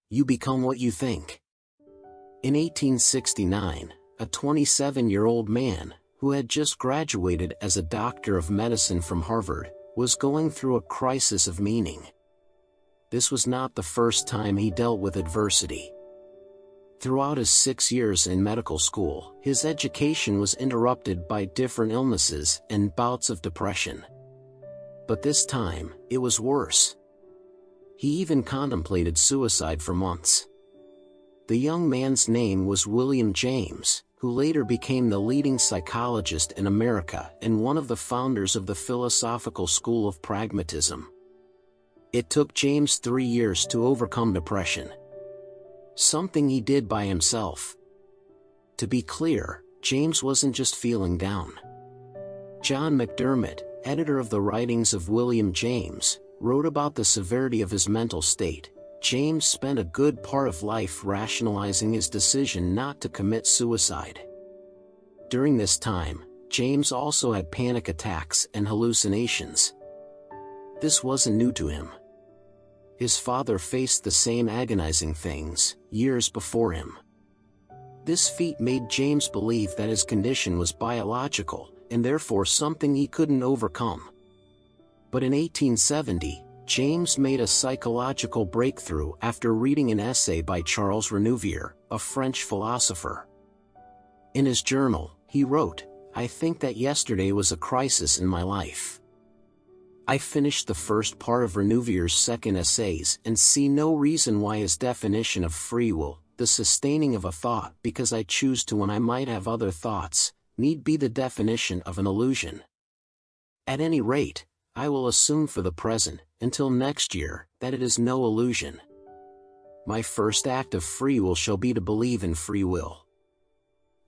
You become what you think. In 1869, a 27-year-old man, who had just graduated as a doctor of medicine from Harvard, was going through a crisis of meaning. This was not the first time he dealt with adversity. Throughout his 6 years in medical school, his education was interrupted by different illnesses and bouts of depression. But this time, it was worse. He even contemplated suicide for months. The young man's name was William James, who later became the leading psychologist in America and one of the founders of the philosophical school of pragmatism. It took James 3 years to overcome depression. Something he did by himself. To be clear, James wasn't just feeling down. John McDermott, editor of the writings of William James, wrote about the severity of his mental state. James spent a good part of life rationalizing his decision not to commit suicide. During this time, James also had panic attacks and hallucinations. This wasn't new to him. His father faced the same agonizing things years before him. This feat made James believe that his condition was biological, and therefore something he couldn't overcome. But in 1870, James made a psychological breakthrough after reading an essay by Charles Renouvier, a French philosopher. In his journal, he wrote, "I think that yesterday was a crisis in my life. I finished the first part of Renouvier's second essays and see no reason why his definition of free will, the sustaining of a thought because I choose to when I might have other thoughts, need be the definition of an illusion. At any rate, I will assume for the present, until next year, that it is no illusion. My first act of free will shall be to believe in free will."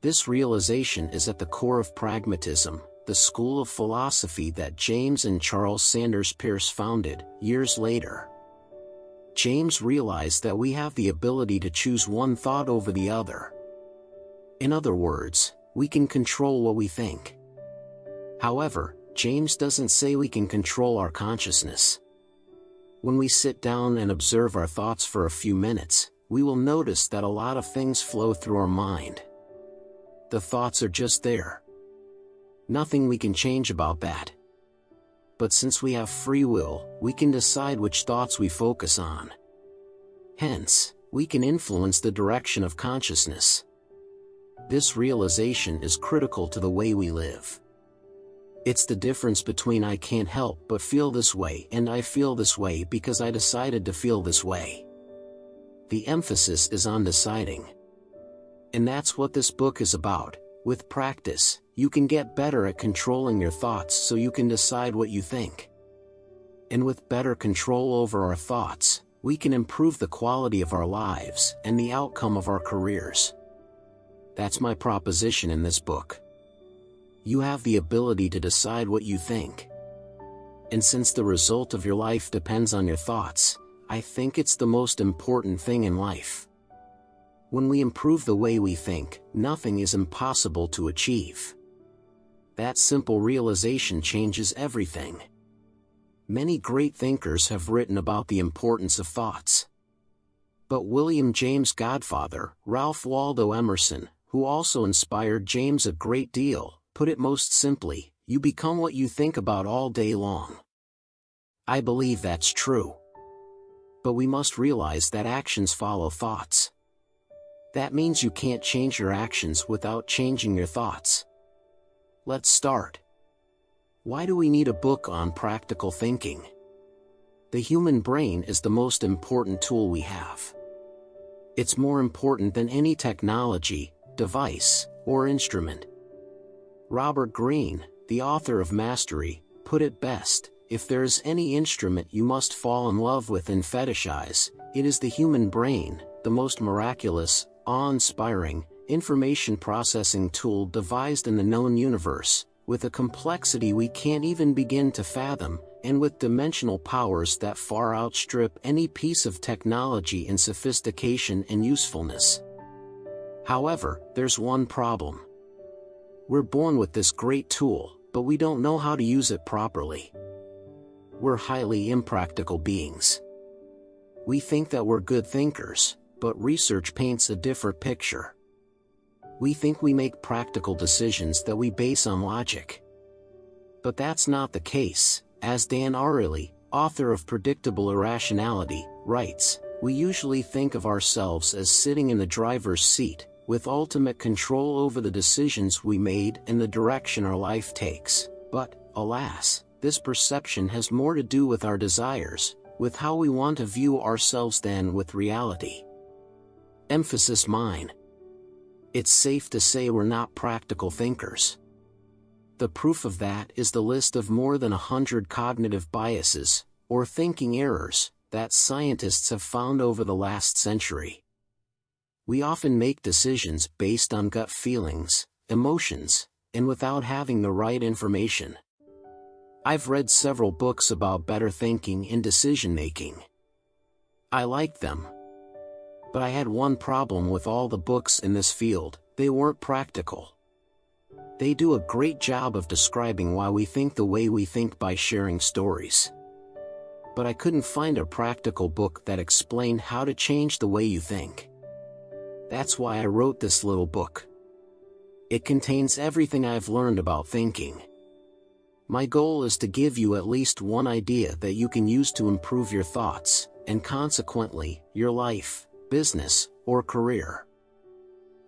This realization is at the core of pragmatism, the school of philosophy that James and Charles Sanders Peirce founded, years later. James realized that we have the ability to choose one thought over the other. In other words, we can control what we think. However, James doesn't say we can control our consciousness. When we sit down and observe our thoughts for a few minutes, we will notice that a lot of things flow through our mind. The thoughts are just there. Nothing we can change about that. But since we have free will, we can decide which thoughts we focus on. Hence, we can influence the direction of consciousness. This realization is critical to the way we live. It's the difference between I can't help but feel this way and I feel this way because I decided to feel this way. The emphasis is on deciding. And that's what this book is about. With practice, you can get better at controlling your thoughts so you can decide what you think. And with better control over our thoughts, we can improve the quality of our lives and the outcome of our careers. That's my proposition in this book. You have the ability to decide what you think. And since the result of your life depends on your thoughts, I think it's the most important thing in life. When we improve the way we think, nothing is impossible to achieve. That simple realization changes everything. Many great thinkers have written about the importance of thoughts. But William James' godfather, Ralph Waldo Emerson, who also inspired James a great deal, put it most simply, you become what you think about all day long. I believe that's true. But we must realize that actions follow thoughts. That means you can't change your actions without changing your thoughts. Let's start. Why do we need a book on practical thinking? The human brain is the most important tool we have. It's more important than any technology, device, or instrument. Robert Greene, the author of Mastery, put it best, if there is any instrument you must fall in love with and fetishize, it is the human brain, the most miraculous, awe-inspiring, information processing tool devised in the known universe, with a complexity we can't even begin to fathom, and with dimensional powers that far outstrip any piece of technology in sophistication and usefulness. However, there's one problem. We're born with this great tool, but we don't know how to use it properly. We're highly impractical beings. We think that we're good thinkers, but research paints a different picture. We think we make practical decisions that we base on logic. But that's not the case. As Dan Ariely, author of Predictable Irrationality, writes, we usually think of ourselves as sitting in the driver's seat, with ultimate control over the decisions we made and the direction our life takes. But, alas, this perception has more to do with our desires, with how we want to view ourselves than with reality. Emphasis mine. It's safe to say we're not practical thinkers. The proof of that is the list of more than 100 cognitive biases, or thinking errors, that scientists have found over the last century. We often make decisions based on gut feelings, emotions, and without having the right information. I've read several books about better thinking and decision-making. I liked them. But I had one problem with all the books in this field: they weren't practical. They do a great job of describing why we think the way we think by sharing stories. But I couldn't find a practical book that explained how to change the way you think. That's why I wrote this little book. It contains everything I've learned about thinking. My goal is to give you at least one idea that you can use to improve your thoughts, and consequently, your life, business, or career.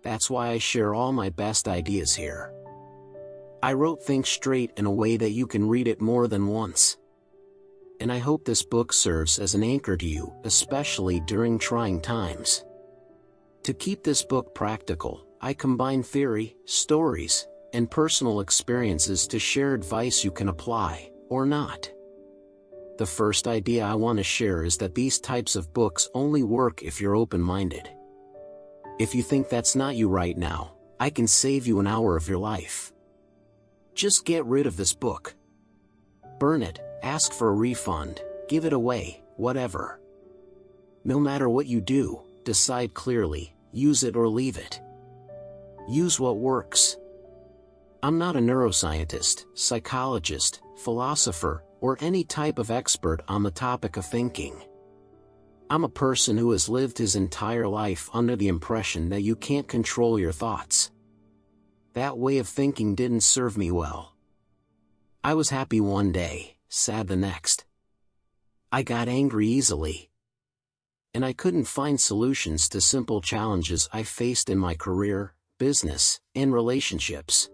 That's why I share all my best ideas here. I wrote Think Straight in a way that you can read it more than once. And I hope this book serves as an anchor to you, especially during trying times. To keep this book practical, I combine theory, stories, and personal experiences to share advice you can apply, or not. The first idea I want to share is that these types of books only work if you're open-minded. If you think that's not you right now, I can save you an hour of your life. Just get rid of this book. Burn it, ask for a refund, give it away, whatever. No matter what you do, decide clearly, use it or leave it. Use what works. I'm not a neuroscientist, psychologist, philosopher, or any type of expert on the topic of thinking. I'm a person who has lived his entire life under the impression that you can't control your thoughts. That way of thinking didn't serve me well. I was happy one day, sad the next. I got angry easily. And I couldn't find solutions to simple challenges I faced in my career, business, and relationships.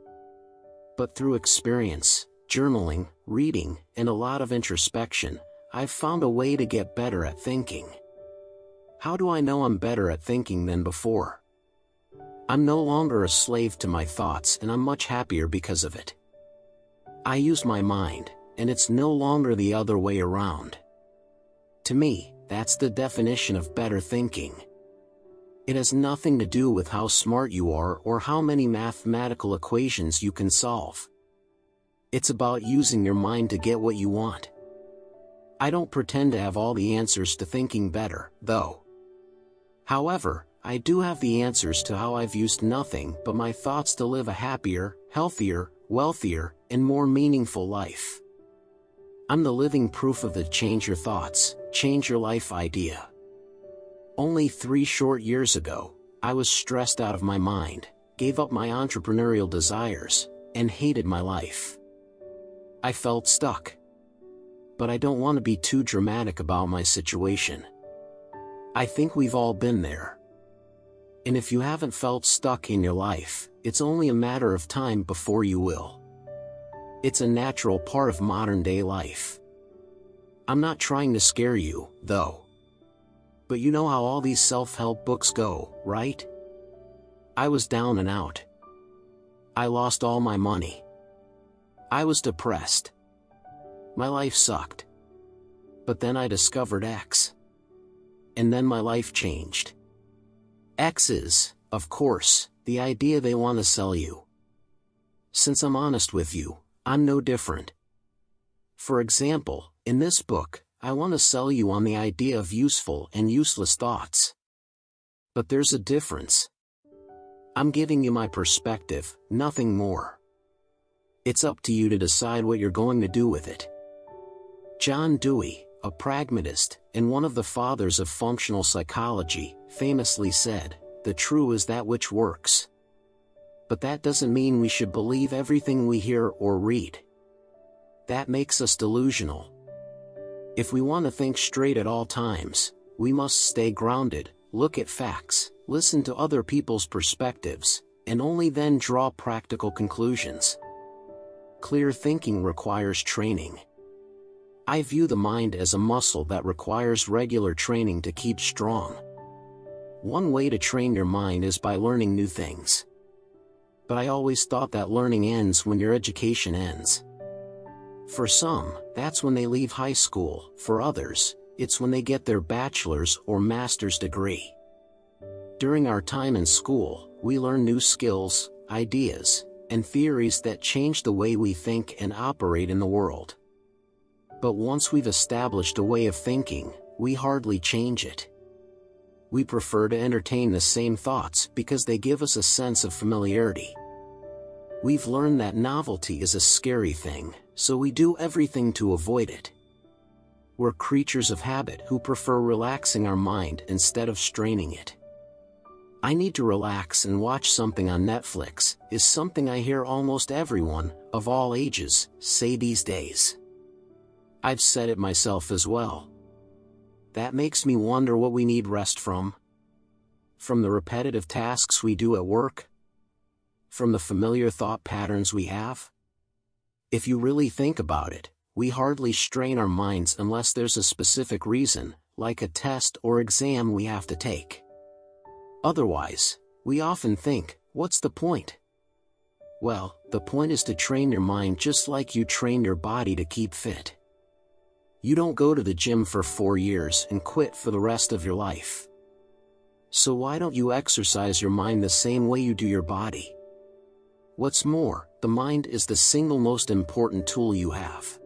But through experience, journaling, reading, and a lot of introspection, I've found a way to get better at thinking. How do I know I'm better at thinking than before? I'm no longer a slave to my thoughts, and I'm much happier because of it. I use my mind, and it's no longer the other way around. To me, that's the definition of better thinking. It has nothing to do with how smart you are or how many mathematical equations you can solve. It's about using your mind to get what you want. I don't pretend to have all the answers to thinking better, though. However, I do have the answers to how I've used nothing but my thoughts to live a happier, healthier, wealthier, and more meaningful life. I'm the living proof of the change your thoughts, change your life idea. Only 3 short years ago, I was stressed out of my mind, gave up my entrepreneurial desires, and hated my life. I felt stuck. But I don't want to be too dramatic about my situation. I think we've all been there. And if you haven't felt stuck in your life, it's only a matter of time before you will. It's a natural part of modern-day life. I'm not trying to scare you, though. But you know how all these self-help books go, right? I was down and out. I lost all my money. I was depressed. My life sucked. But then I discovered X. And then my life changed. X is, of course, the idea they want to sell you. Since I'm honest with you, I'm no different. For example, in this book, I want to sell you on the idea of useful and useless thoughts. But there's a difference. I'm giving you my perspective, nothing more. It's up to you to decide what you're going to do with it. John Dewey, a pragmatist, and one of the fathers of functional psychology, famously said, "The true is that which works." But that doesn't mean we should believe everything we hear or read. That makes us delusional. If we want to think straight at all times, we must stay grounded, look at facts, listen to other people's perspectives, and only then draw practical conclusions. Clear thinking requires training. I view the mind as a muscle that requires regular training to keep strong. One way to train your mind is by learning new things. But I always thought that learning ends when your education ends. For some, that's when they leave high school. For others, it's when they get their bachelor's or master's degree. During our time in school, we learn new skills, ideas, and theories that change the way we think and operate in the world. But once we've established a way of thinking, we hardly change it. We prefer to entertain the same thoughts because they give us a sense of familiarity. We've learned that novelty is a scary thing, so we do everything to avoid it. We're creatures of habit who prefer relaxing our mind instead of straining it. "I need to relax and watch something on Netflix," is something I hear almost everyone, of all ages, say these days. I've said it myself as well. That makes me wonder what we need rest from. From the repetitive tasks we do at work? From the familiar thought patterns we have? If you really think about it, we hardly strain our minds unless there's a specific reason, like a test or exam we have to take. Otherwise, we often think, what's the point? Well, the point is to train your mind just like you train your body to keep fit. You don't go to the gym for 4 years and quit for the rest of your life. So why don't you exercise your mind the same way you do your body? What's more, the mind is the single most important tool you have.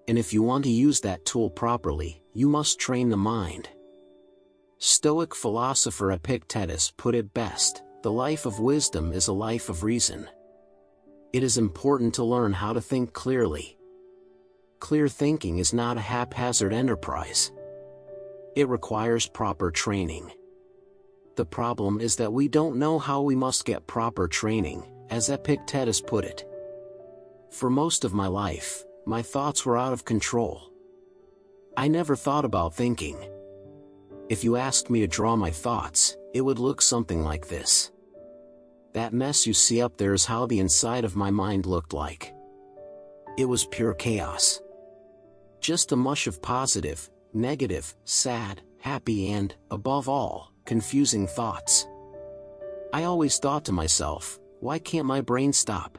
And if you want to use that tool properly, you must train the mind. Stoic philosopher Epictetus put it best, "The life of wisdom is a life of reason." It is important to learn how to think clearly. Clear thinking is not a haphazard enterprise. It requires proper training. The problem is that we don't know how we must get proper training, as Epictetus put it. For most of my life, my thoughts were out of control. I never thought about thinking. If you asked me to draw my thoughts, it would look something like this. That mess you see up there is how the inside of my mind looked like. It was pure chaos. Just a mush of positive, negative, sad, happy and, above all, confusing thoughts. I always thought to myself, why can't my brain stop?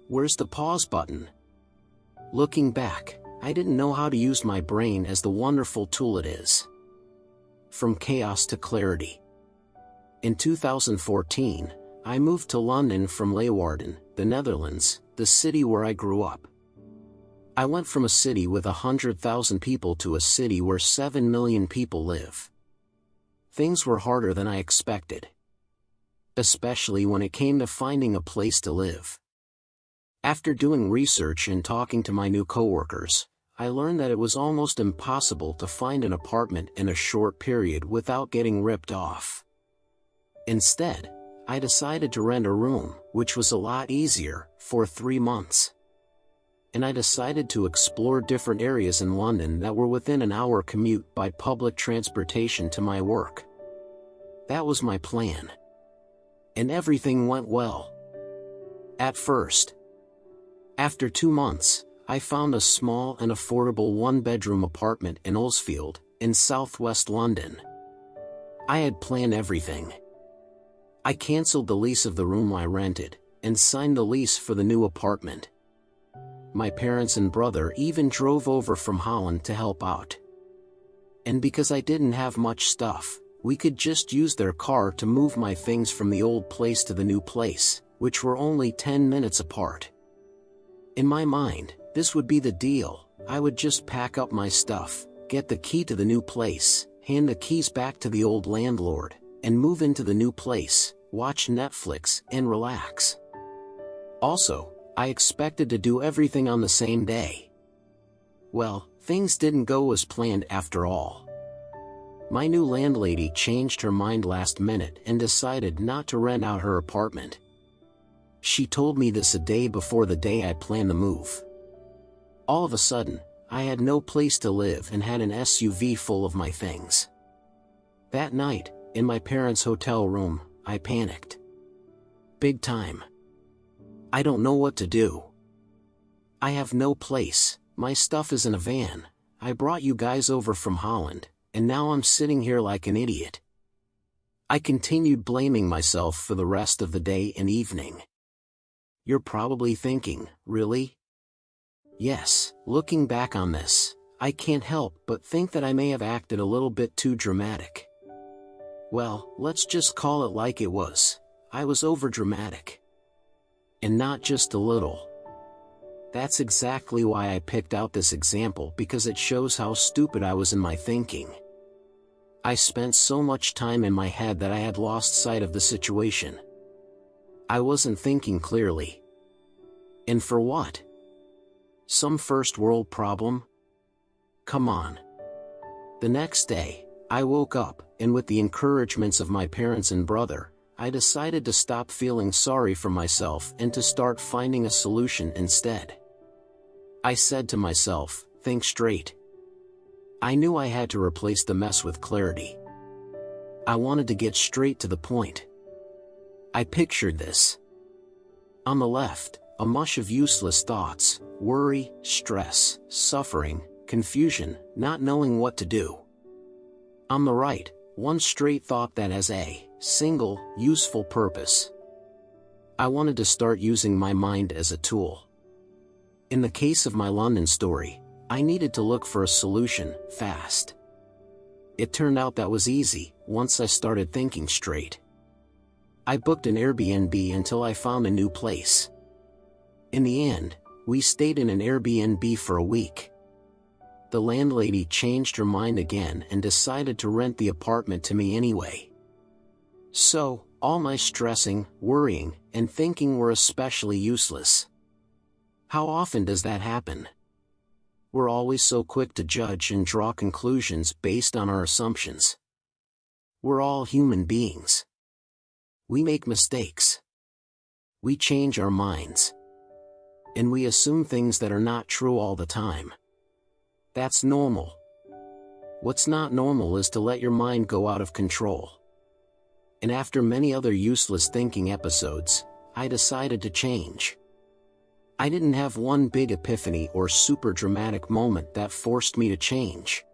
Where's the pause button? Looking back, I didn't know how to use my brain as the wonderful tool it is. From chaos to clarity. In 2014, I moved to London from Leeuwarden, the Netherlands, the city where I grew up. I went from a city with 100,000 people to a city where 7 million people live. Things were harder than I expected. Especially when it came to finding a place to live. After doing research and talking to my new coworkers, I learned that it was almost impossible to find an apartment in a short period without getting ripped off. Instead, I decided to rent a room, which was a lot easier, for 3 months. And I decided to explore different areas in London that were within an hour commute by public transportation to my work. That was my plan. And everything went well. At first. After 2 months, I found a small and affordable one-bedroom apartment in Earlsfield, in southwest London. I had planned everything. I cancelled the lease of the room I rented, and signed the lease for the new apartment. My parents and brother even drove over from Holland to help out. And because I didn't have much stuff, we could just use their car to move my things from the old place to the new place, which were only 10 minutes apart. In my mind, this would be the deal. I would just pack up my stuff, get the key to the new place, hand the keys back to the old landlord, and move into the new place, watch Netflix, and relax. Also, I expected to do everything on the same day. Well, Things didn't go as planned after all. My new landlady changed her mind last minute and decided not to rent out her apartment. She told me this a day before the day I planned the move. All of a sudden, I had no place to live and had an SUV full of my things. That night, in my parents' hotel room, I panicked. Big time. I don't know what to do. I have no place, my stuff is in a van, I brought you guys over from Holland, and now I'm sitting here like an idiot. I continued blaming myself for the rest of the day and evening. You're probably thinking, really? Yes, looking back on this, I can't help but think that I may have acted a little bit too dramatic. Well, let's just call it like it was. I was overdramatic. And not just a little. That's exactly why I picked out this example, because it shows how stupid I was in my thinking. I spent so much time in my head that I had lost sight of the situation. I wasn't thinking clearly. And for what? Some first world problem? Come on. The next day, I woke up, and with the encouragements of my parents and brother, I decided to stop feeling sorry for myself and to start finding a solution instead. I said to myself, think straight. I knew I had to replace the mess with clarity. I wanted to get straight to the point. I pictured this. On the left, a mush of useless thoughts, worry, stress, suffering, confusion, not knowing what to do. On the right, one straight thought that has a single, useful purpose. I wanted to start using my mind as a tool. In the case of my London story, I needed to look for a solution, fast. It turned out that was easy, once I started thinking straight. I booked an Airbnb until I found a new place. In the end, we stayed in an Airbnb for a week. The landlady changed her mind again and decided to rent the apartment to me anyway. So, all my stressing, worrying, and thinking were especially useless. How often does that happen? We're always so quick to judge and draw conclusions based on our assumptions. We're all human beings. We make mistakes. We change our minds. And we assume things that are not true all the time. That's normal. What's not normal is to let your mind go out of control. And after many other useless thinking episodes, I decided to change. I didn't have one big epiphany or super dramatic moment that forced me to change.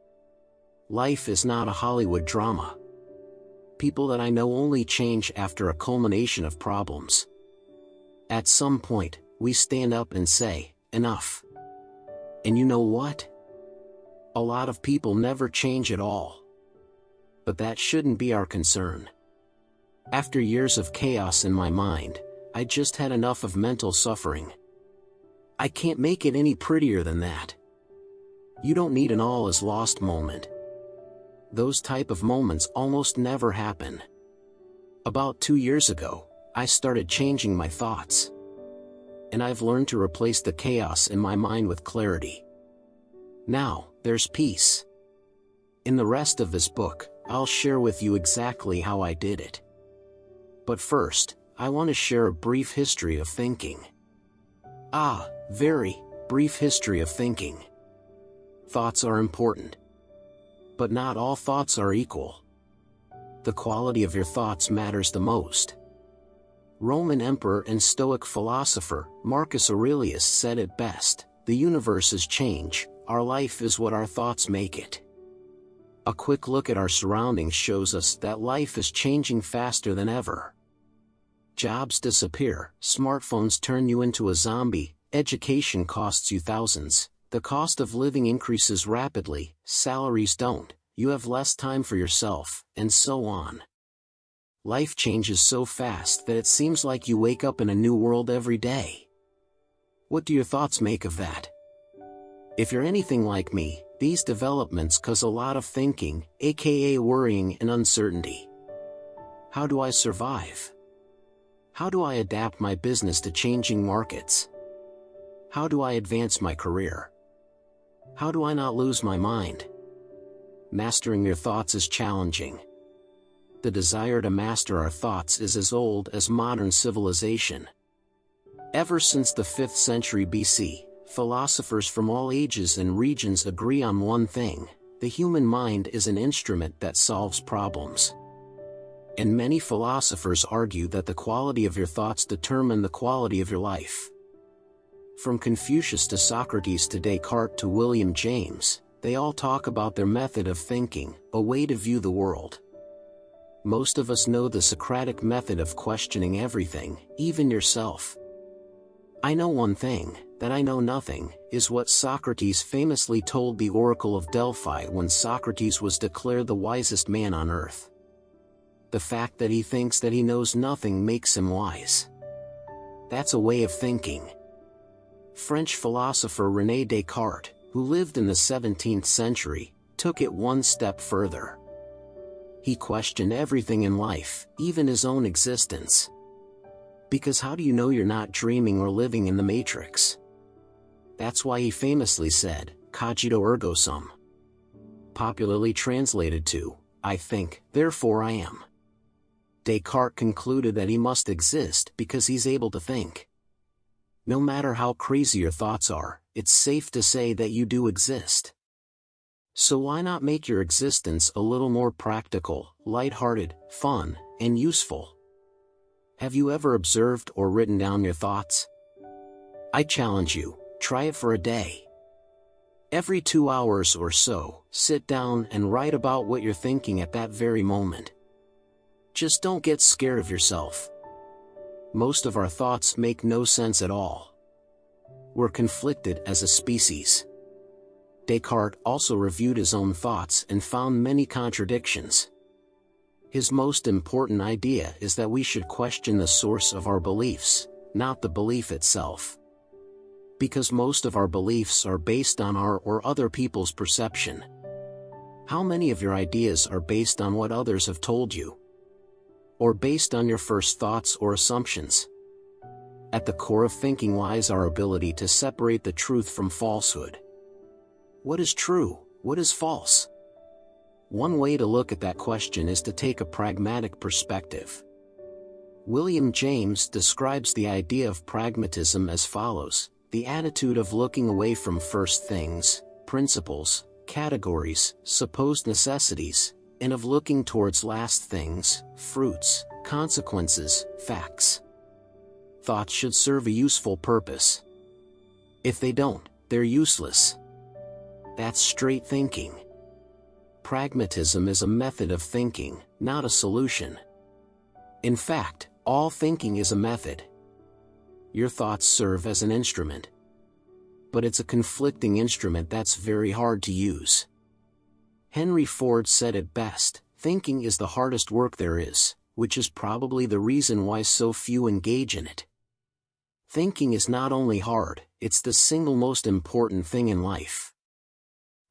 Life is not a Hollywood drama. People that I know only change after a culmination of problems. At some point, we stand up and say, enough. And you know what? A lot of people never change at all. But that shouldn't be our concern. After years of chaos in my mind, I just had enough of mental suffering. I can't make it any prettier than that. You don't need an all is lost moment. Those type of moments almost never happen. About 2 years ago, I started changing my thoughts. And I've learned to replace the chaos in my mind with clarity. Now, there's peace. In the rest of this book, I'll share with you exactly how I did it. But first, I want to share a brief history of thinking. Very brief history of thinking. Thoughts are important. But not all thoughts are equal. The quality of your thoughts matters the most. Roman emperor and Stoic philosopher Marcus Aurelius said it best, the universe is change, our life is what our thoughts make it. A quick look at our surroundings shows us that life is changing faster than ever. Jobs disappear, smartphones turn you into a zombie, education costs you thousands, the cost of living increases rapidly, salaries don't, you have less time for yourself, and so on. Life changes so fast that it seems like you wake up in a new world every day. What do your thoughts make of that? If you're anything like me, these developments cause a lot of thinking, aka worrying and uncertainty. How do I survive? How do I adapt my business to changing markets? How do I advance my career? How do I not lose my mind? Mastering your thoughts is challenging. The desire to master our thoughts is as old as modern civilization. Ever since the 5th century BC, philosophers from all ages and regions agree on one thing: the human mind is an instrument that solves problems. And many philosophers argue that the quality of your thoughts determine the quality of your life. From Confucius to Socrates to Descartes to William James, they all talk about their method of thinking, a way to view the world. Most of us know the Socratic method of questioning everything, even yourself. "I know one thing, that I know nothing," is what Socrates famously told the Oracle of Delphi when Socrates was declared the wisest man on earth. The fact that he thinks that he knows nothing makes him wise. That's a way of thinking. French philosopher René Descartes, who lived in the 17th century, took it one step further. He questioned everything in life, even his own existence. Because how do you know you're not dreaming or living in the Matrix? That's why he famously said, "Cogito ergo sum." Popularly translated to, "I think, therefore I am." Descartes concluded that he must exist because he's able to think. No matter how crazy your thoughts are, it's safe to say that you do exist. So why not make your existence a little more practical, lighthearted, fun, and useful? Have you ever observed or written down your thoughts? I challenge you, try it for a day. Every 2 hours or so, sit down and write about what you're thinking at that very moment. Just don't get scared of yourself. Most of our thoughts make no sense at all. We're conflicted as a species. Descartes also reviewed his own thoughts and found many contradictions. His most important idea is that we should question the source of our beliefs, not the belief itself. Because most of our beliefs are based on our or other people's perception. How many of your ideas are based on what others have told you? Or based on your first thoughts or assumptions? At the core of thinking lies our ability to separate the truth from falsehood. What is true? What is false? One way to look at that question is to take a pragmatic perspective. William James describes the idea of pragmatism as follows: the attitude of looking away from first things, principles, categories, supposed necessities, and of looking towards last things, fruits, consequences, facts. Thoughts should serve a useful purpose. If they don't, they're useless. That's straight thinking. Pragmatism is a method of thinking, not a solution. In fact, all thinking is a method. Your thoughts serve as an instrument. But it's a conflicting instrument that's very hard to use. Henry Ford said it best, "Thinking is the hardest work there is," which is probably the reason why so few engage in it. Thinking is not only hard, it's the single most important thing in life.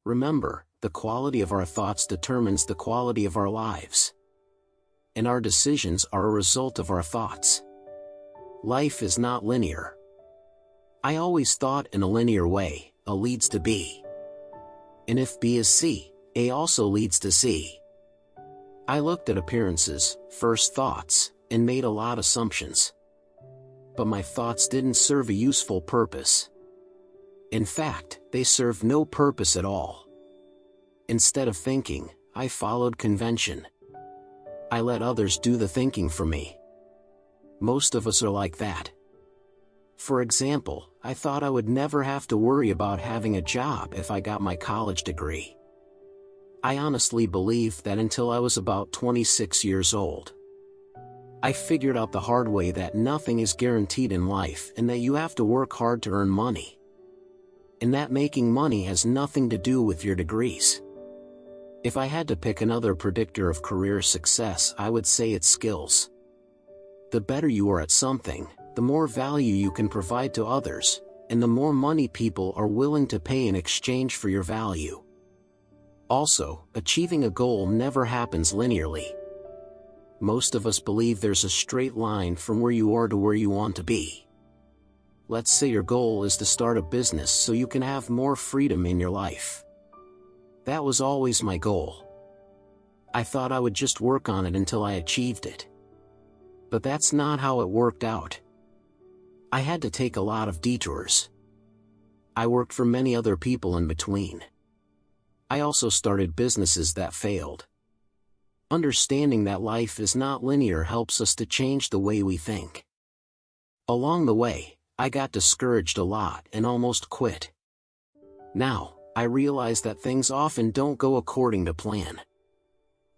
Remember, the quality of our thoughts determines the quality of our lives. And our decisions are a result of our thoughts. Life is not linear. I always thought in a linear way, A leads to B. And if B is C, A also leads to C. I looked at appearances, first thoughts, and made a lot of assumptions. But my thoughts didn't serve a useful purpose. In fact, they served no purpose at all. Instead of thinking, I followed convention. I let others do the thinking for me. Most of us are like that. For example, I thought I would never have to worry about having a job if I got my college degree. I honestly believed that until I was about 26 years old. I figured out the hard way that nothing is guaranteed in life and that you have to work hard to earn money. And that making money has nothing to do with your degrees. If I had to pick another predictor of career success, I would say it's skills. The better you are at something, the more value you can provide to others, and the more money people are willing to pay in exchange for your value. Also, achieving a goal never happens linearly. Most of us believe there's a straight line from where you are to where you want to be. Let's say your goal is to start a business so you can have more freedom in your life. That was always my goal. I thought I would just work on it until I achieved it. But that's not how it worked out. I had to take a lot of detours. I worked for many other people in between. I also started businesses that failed. Understanding that life is not linear helps us to change the way we think. Along the way, I got discouraged a lot and almost quit. Now, I realize that things often don't go according to plan.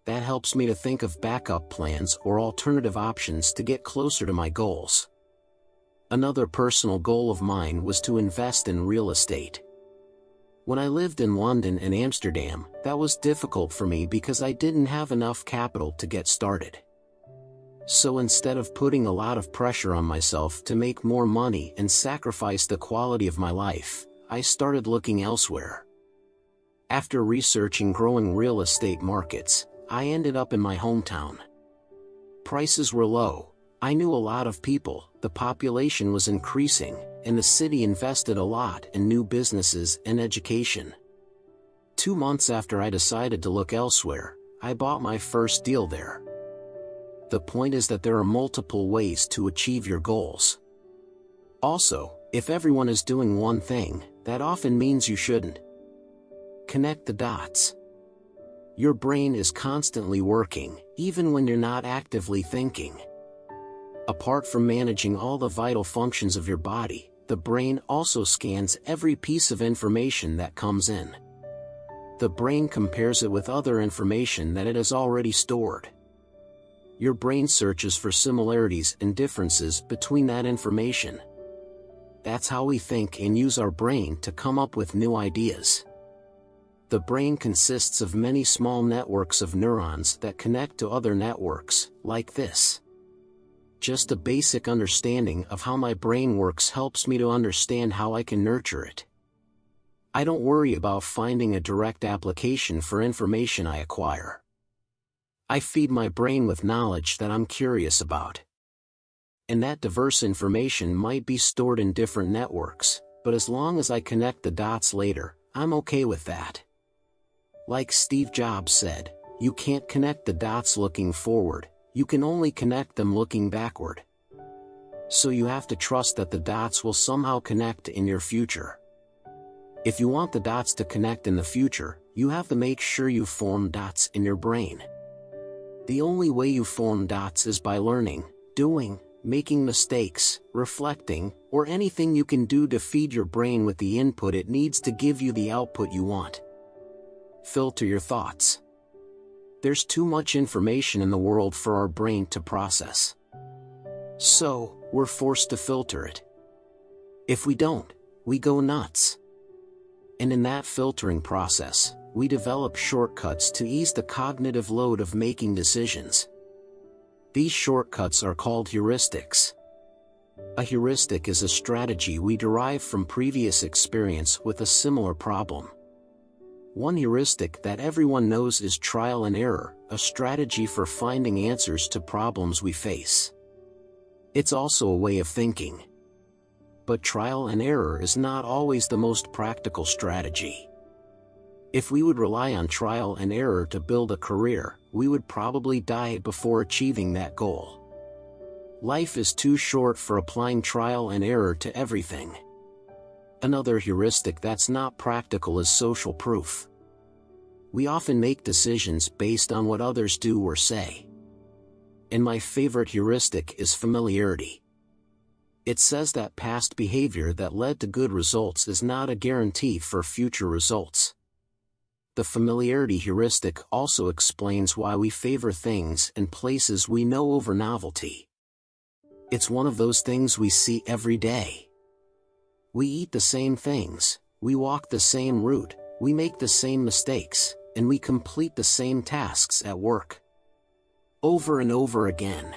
That helps me to think of backup plans or alternative options to get closer to my goals. Another personal goal of mine was to invest in real estate. When I lived in London and Amsterdam, that was difficult for me because I didn't have enough capital to get started. So instead of putting a lot of pressure on myself to make more money and sacrifice the quality of my life, I started looking elsewhere. After researching growing real estate markets, I ended up in my hometown. Prices were low, I knew a lot of people, the population was increasing, and the city invested a lot in new businesses and education. 2 months after I decided to look elsewhere, I bought my first deal there. The point is that there are multiple ways to achieve your goals. Also, if everyone is doing one thing, that often means you shouldn't. Connect the dots. Your brain is constantly working, even when you're not actively thinking. Apart from managing all the vital functions of your body, the brain also scans every piece of information that comes in. The brain compares it with other information that it has already stored. Your brain searches for similarities and differences between that information. That's how we think and use our brain to come up with new ideas. The brain consists of many small networks of neurons that connect to other networks, like this. Just a basic understanding of how my brain works helps me to understand how I can nurture it. I don't worry about finding a direct application for information I acquire. I feed my brain with knowledge that I'm curious about. And that diverse information might be stored in different networks, but as long as I connect the dots later, I'm okay with that. Like Steve Jobs said, you can't connect the dots looking forward, you can only connect them looking backward. So you have to trust that the dots will somehow connect in your future. If you want the dots to connect in the future, you have to make sure you form dots in your brain. The only way you form dots is by learning, doing, making mistakes, reflecting, or anything you can do to feed your brain with the input it needs to give you the output you want. Filter your thoughts. There's too much information in the world for our brain to process. So, we're forced to filter it. If we don't, we go nuts. And in that filtering process, we develop shortcuts to ease the cognitive load of making decisions. These shortcuts are called heuristics. A heuristic is a strategy we derive from previous experience with a similar problem. One heuristic that everyone knows is trial and error, a strategy for finding answers to problems we face. It's also a way of thinking. But trial and error is not always the most practical strategy. If we would rely on trial and error to build a career, we would probably die before achieving that goal. Life is too short for applying trial and error to everything. Another heuristic that's not practical is social proof. We often make decisions based on what others do or say. And my favorite heuristic is familiarity. It says that past behavior that led to good results is not a guarantee for future results. The familiarity heuristic also explains why we favor things and places we know over novelty. It's one of those things we see every day. We eat the same things, we walk the same route, we make the same mistakes, and we complete the same tasks at work. Over and over again.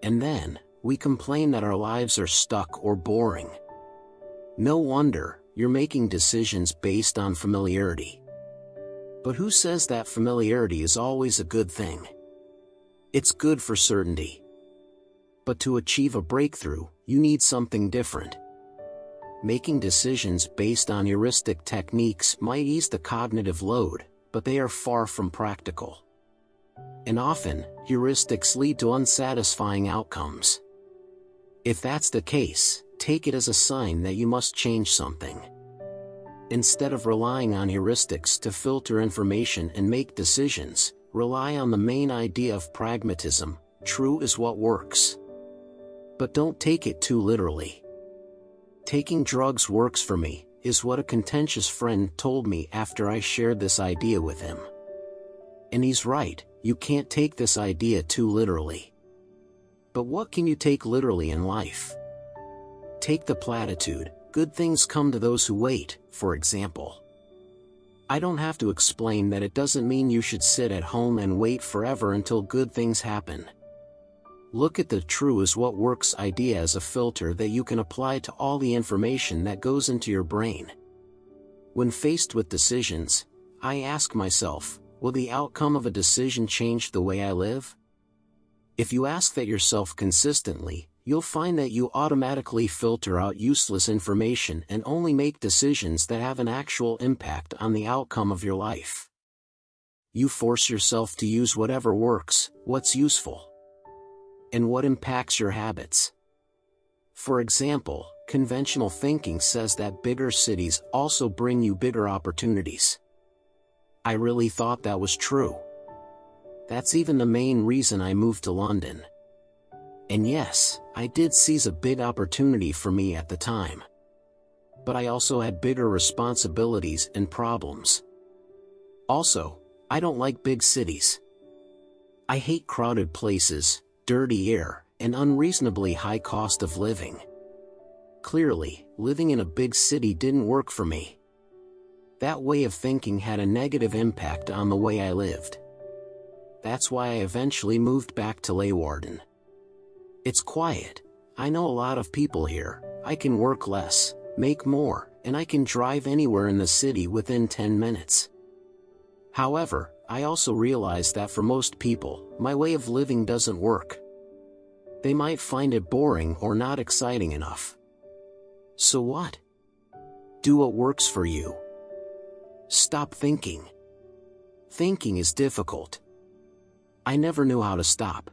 And then, we complain that our lives are stuck or boring. No wonder, you're making decisions based on familiarity. But who says that familiarity is always a good thing? It's good for certainty. But to achieve a breakthrough, you need something different. Making decisions based on heuristic techniques might ease the cognitive load, but they are far from practical. And often, heuristics lead to unsatisfying outcomes. If that's the case, take it as a sign that you must change something. Instead of relying on heuristics to filter information and make decisions, rely on the main idea of pragmatism: true is what works. But don't take it too literally. Taking drugs works for me, is what a contentious friend told me after I shared this idea with him. And he's right, you can't take this idea too literally. But what can you take literally in life? Take the platitude, "Good things come to those who wait," for example. I don't have to explain that it doesn't mean you should sit at home and wait forever until good things happen. Look at the "true is what works" idea as a filter that you can apply to all the information that goes into your brain. When faced with decisions, I ask myself, will the outcome of a decision change the way I live? If you ask that yourself consistently, you'll find that you automatically filter out useless information and only make decisions that have an actual impact on the outcome of your life. You force yourself to use whatever works, what's useful, and what impacts your habits. For example, conventional thinking says that bigger cities also bring you bigger opportunities. I really thought that was true. That's even the main reason I moved to London. And yes, I did seize a big opportunity for me at the time. But I also had bigger responsibilities and problems. Also, I don't like big cities. I hate crowded places, dirty air, and unreasonably high cost of living. Clearly, living in a big city didn't work for me. That way of thinking had a negative impact on the way I lived. That's why I eventually moved back to Leeuwarden. It's quiet, I know a lot of people here, I can work less, make more, and I can drive anywhere in the city within 10 minutes. However, I also realize that for most people, my way of living doesn't work. They might find it boring or not exciting enough. So what? Do what works for you. Stop thinking. Thinking is difficult. I never knew how to stop.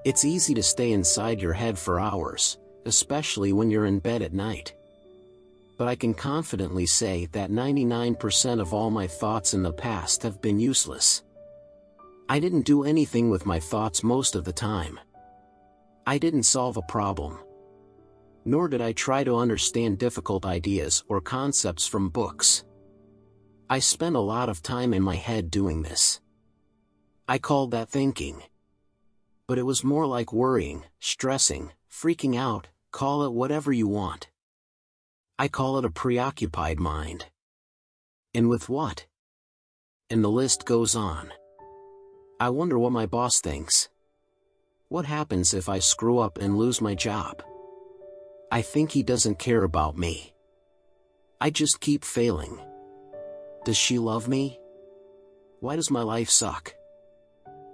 It's easy to stay inside your head for hours, especially when you're in bed at night. But I can confidently say that 99% of all my thoughts in the past have been useless. I didn't do anything with my thoughts most of the time. I didn't solve a problem. Nor did I try to understand difficult ideas or concepts from books. I spent a lot of time in my head doing this. I called that thinking. But it was more like worrying, stressing, freaking out, call it whatever you want. I call it a preoccupied mind. And with what? And the list goes on. I wonder what my boss thinks. What happens if I screw up and lose my job? I think he doesn't care about me. I just keep failing. Does she love me? Why does my life suck?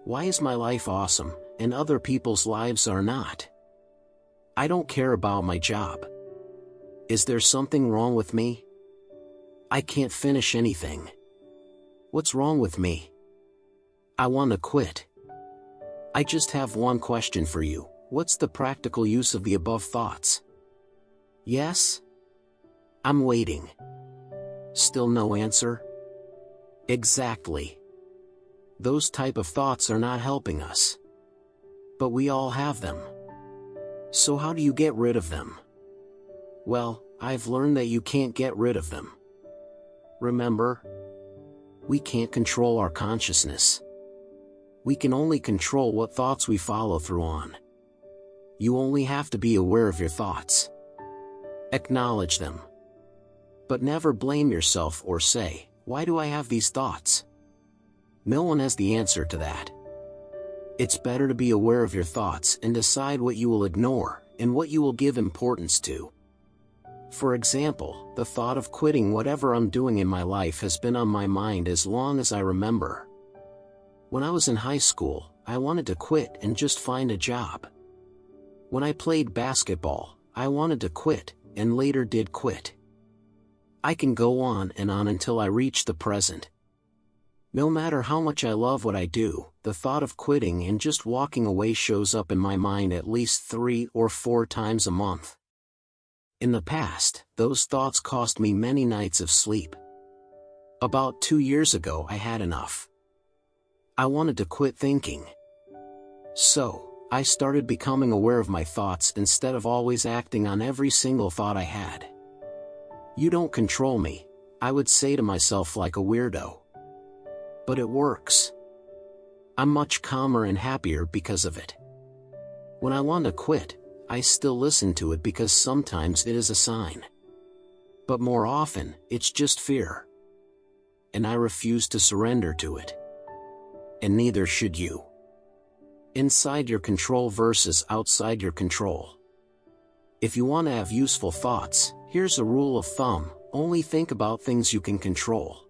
Why is my life awesome, and other people's lives are not? I don't care about my job. Is there something wrong with me? I can't finish anything. What's wrong with me? I want to quit. I just have one question for you. What's the practical use of the above thoughts? Yes? I'm waiting. Still no answer? Exactly. Those type of thoughts are not helping us. But we all have them. So how do you get rid of them? Well, I've learned that you can't get rid of them. Remember? We can't control our consciousness. We can only control what thoughts we follow through on. You only have to be aware of your thoughts. Acknowledge them. But never blame yourself or say, "Why do I have these thoughts?" No one has the answer to that. It's better to be aware of your thoughts and decide what you will ignore, and what you will give importance to. For example, the thought of quitting whatever I'm doing in my life has been on my mind as long as I remember. When I was in high school, I wanted to quit and just find a job. When I played basketball, I wanted to quit, and later did quit. I can go on and on until I reach the present. No matter how much I love what I do, the thought of quitting and just walking away shows up in my mind at least 3 or 4 times a month. In the past, those thoughts cost me many nights of sleep. About 2 years ago, I had enough. I wanted to quit thinking. So, I started becoming aware of my thoughts instead of always acting on every single thought I had. You don't control me, I would say to myself like a weirdo. But it works. I'm much calmer and happier because of it. When I want to quit, I still listen to it because sometimes it is a sign. But more often, it's just fear. And I refuse to surrender to it. And neither should you. Inside your control versus outside your control. If you want to have useful thoughts, here's a rule of thumb: only think about things you can control.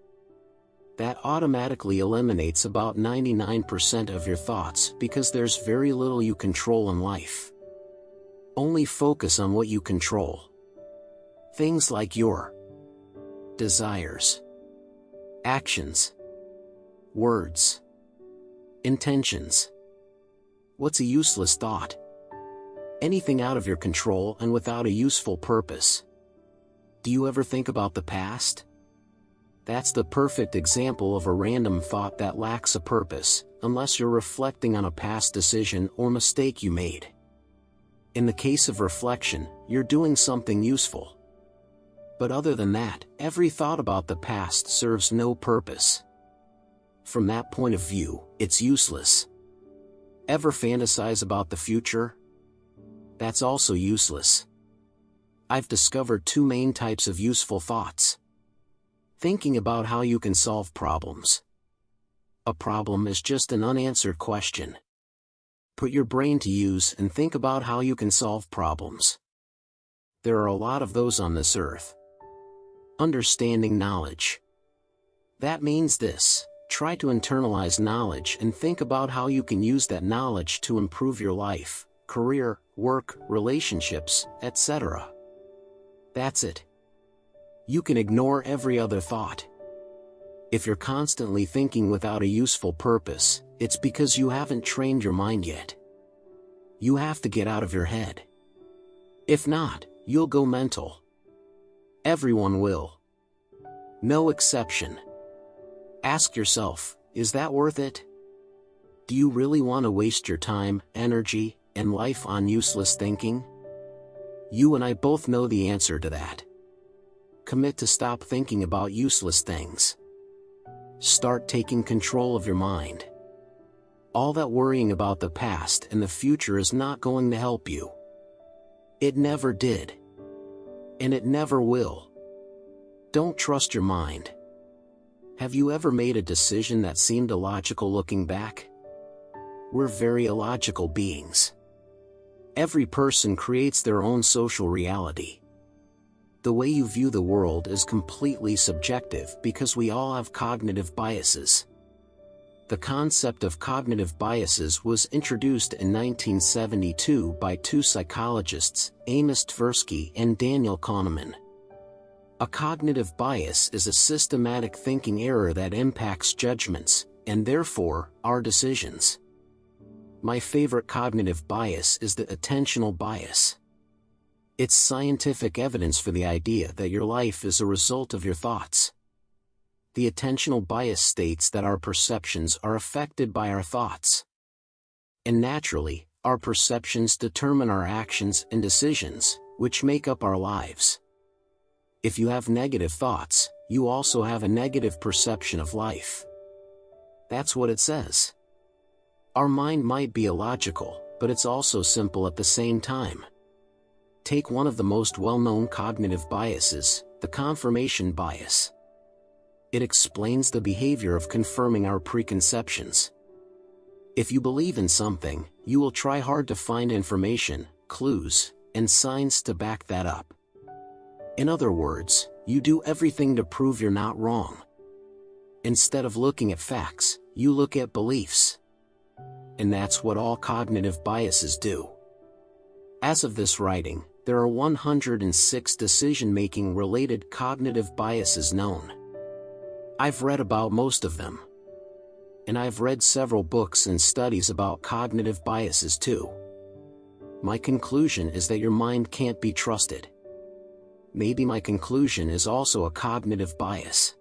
That automatically eliminates about 99% of your thoughts because there's very little you control in life. Only focus on what you control. Things like your desires, actions, words, intentions. What's a useless thought? Anything out of your control and without a useful purpose. Do you ever think about the past? That's the perfect example of a random thought that lacks a purpose, unless you're reflecting on a past decision or mistake you made. In the case of reflection, you're doing something useful. But other than that, every thought about the past serves no purpose. From that point of view, it's useless. Ever fantasize about the future? That's also useless. I've discovered 2 main types of useful thoughts. Thinking about how you can solve problems. A problem is just an unanswered question. Put your brain to use and think about how you can solve problems. There are a lot of those on this earth. Understanding knowledge. That means this: try to internalize knowledge and think about how you can use that knowledge to improve your life, career, work, relationships, etc. That's it. You can ignore every other thought. If you're constantly thinking without a useful purpose, it's because you haven't trained your mind yet. You have to get out of your head. If not, you'll go mental. Everyone will. No exception. Ask yourself, is that worth it? Do you really want to waste your time, energy, and life on useless thinking? You and I both know the answer to that. Commit to stop thinking about useless things. Start taking control of your mind. All that worrying about the past and the future is not going to help you. It never did. And it never will. Don't trust your mind. Have you ever made a decision that seemed illogical looking back? We're very illogical beings. Every person creates their own social reality. The way you view the world is completely subjective because we all have cognitive biases. The concept of cognitive biases was introduced in 1972 by 2 psychologists, Amos Tversky and Daniel Kahneman. A cognitive bias is a systematic thinking error that impacts judgments, and therefore, our decisions. My favorite cognitive bias is the attentional bias. It's scientific evidence for the idea that your life is a result of your thoughts. The attentional bias states that our perceptions are affected by our thoughts. And naturally, our perceptions determine our actions and decisions, which make up our lives. If you have negative thoughts, you also have a negative perception of life. That's what it says. Our mind might be illogical, but it's also simple at the same time. Take one of the most well-known cognitive biases, the confirmation bias. It explains the behavior of confirming our preconceptions. If you believe in something, you will try hard to find information, clues, and signs to back that up. In other words, you do everything to prove you're not wrong. Instead of looking at facts, you look at beliefs. And that's what all cognitive biases do. As of this writing, there are 106 decision-making related cognitive biases known. I've read about most of them. And I've read several books and studies about cognitive biases too. My conclusion is that your mind can't be trusted. Maybe my conclusion is also a cognitive bias.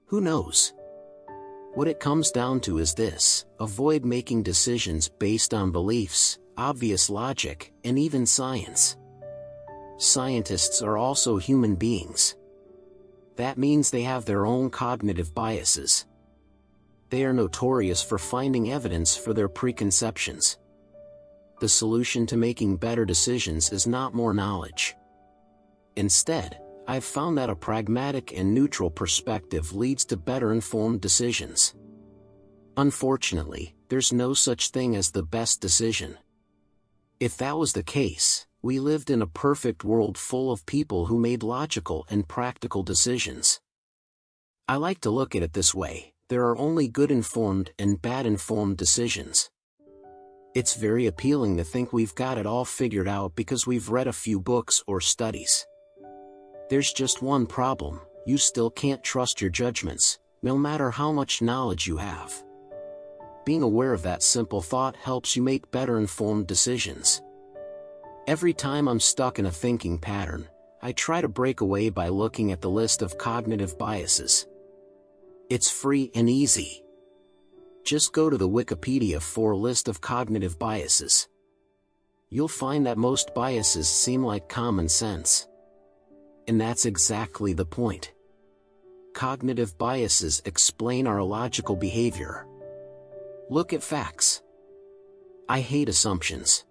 Who knows? What it comes down to is this: avoid making decisions based on beliefs, obvious logic, and even science. Scientists are also human beings. That means they have their own cognitive biases. They are notorious for finding evidence for their preconceptions. The solution to making better decisions is not more knowledge. Instead, I've found that a pragmatic and neutral perspective leads to better informed decisions. Unfortunately, there's no such thing as the best decision. If that was the case, we lived in a perfect world full of people who made logical and practical decisions. I like to look at it this way: there are only good-informed and bad-informed decisions. It's very appealing to think we've got it all figured out because we've read a few books or studies. There's just one problem: you still can't trust your judgments, no matter how much knowledge you have. Being aware of that simple thought helps you make better informed decisions. Every time I'm stuck in a thinking pattern, I try to break away by looking at the list of cognitive biases. It's free and easy. Just go to the Wikipedia for list of cognitive biases. You'll find that most biases seem like common sense. And that's exactly the point. Cognitive biases explain our illogical behavior. Look at facts. I hate assumptions.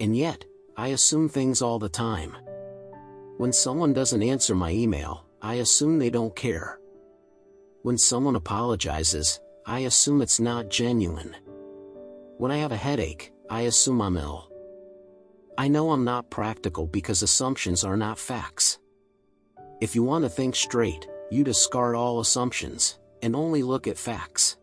And yet, I assume things all the time. When someone doesn't answer my email, I assume they don't care. When someone apologizes, I assume it's not genuine. When I have a headache, I assume I'm ill. I know I'm not practical because assumptions are not facts. If you want to think straight, you discard all assumptions, and only look at facts.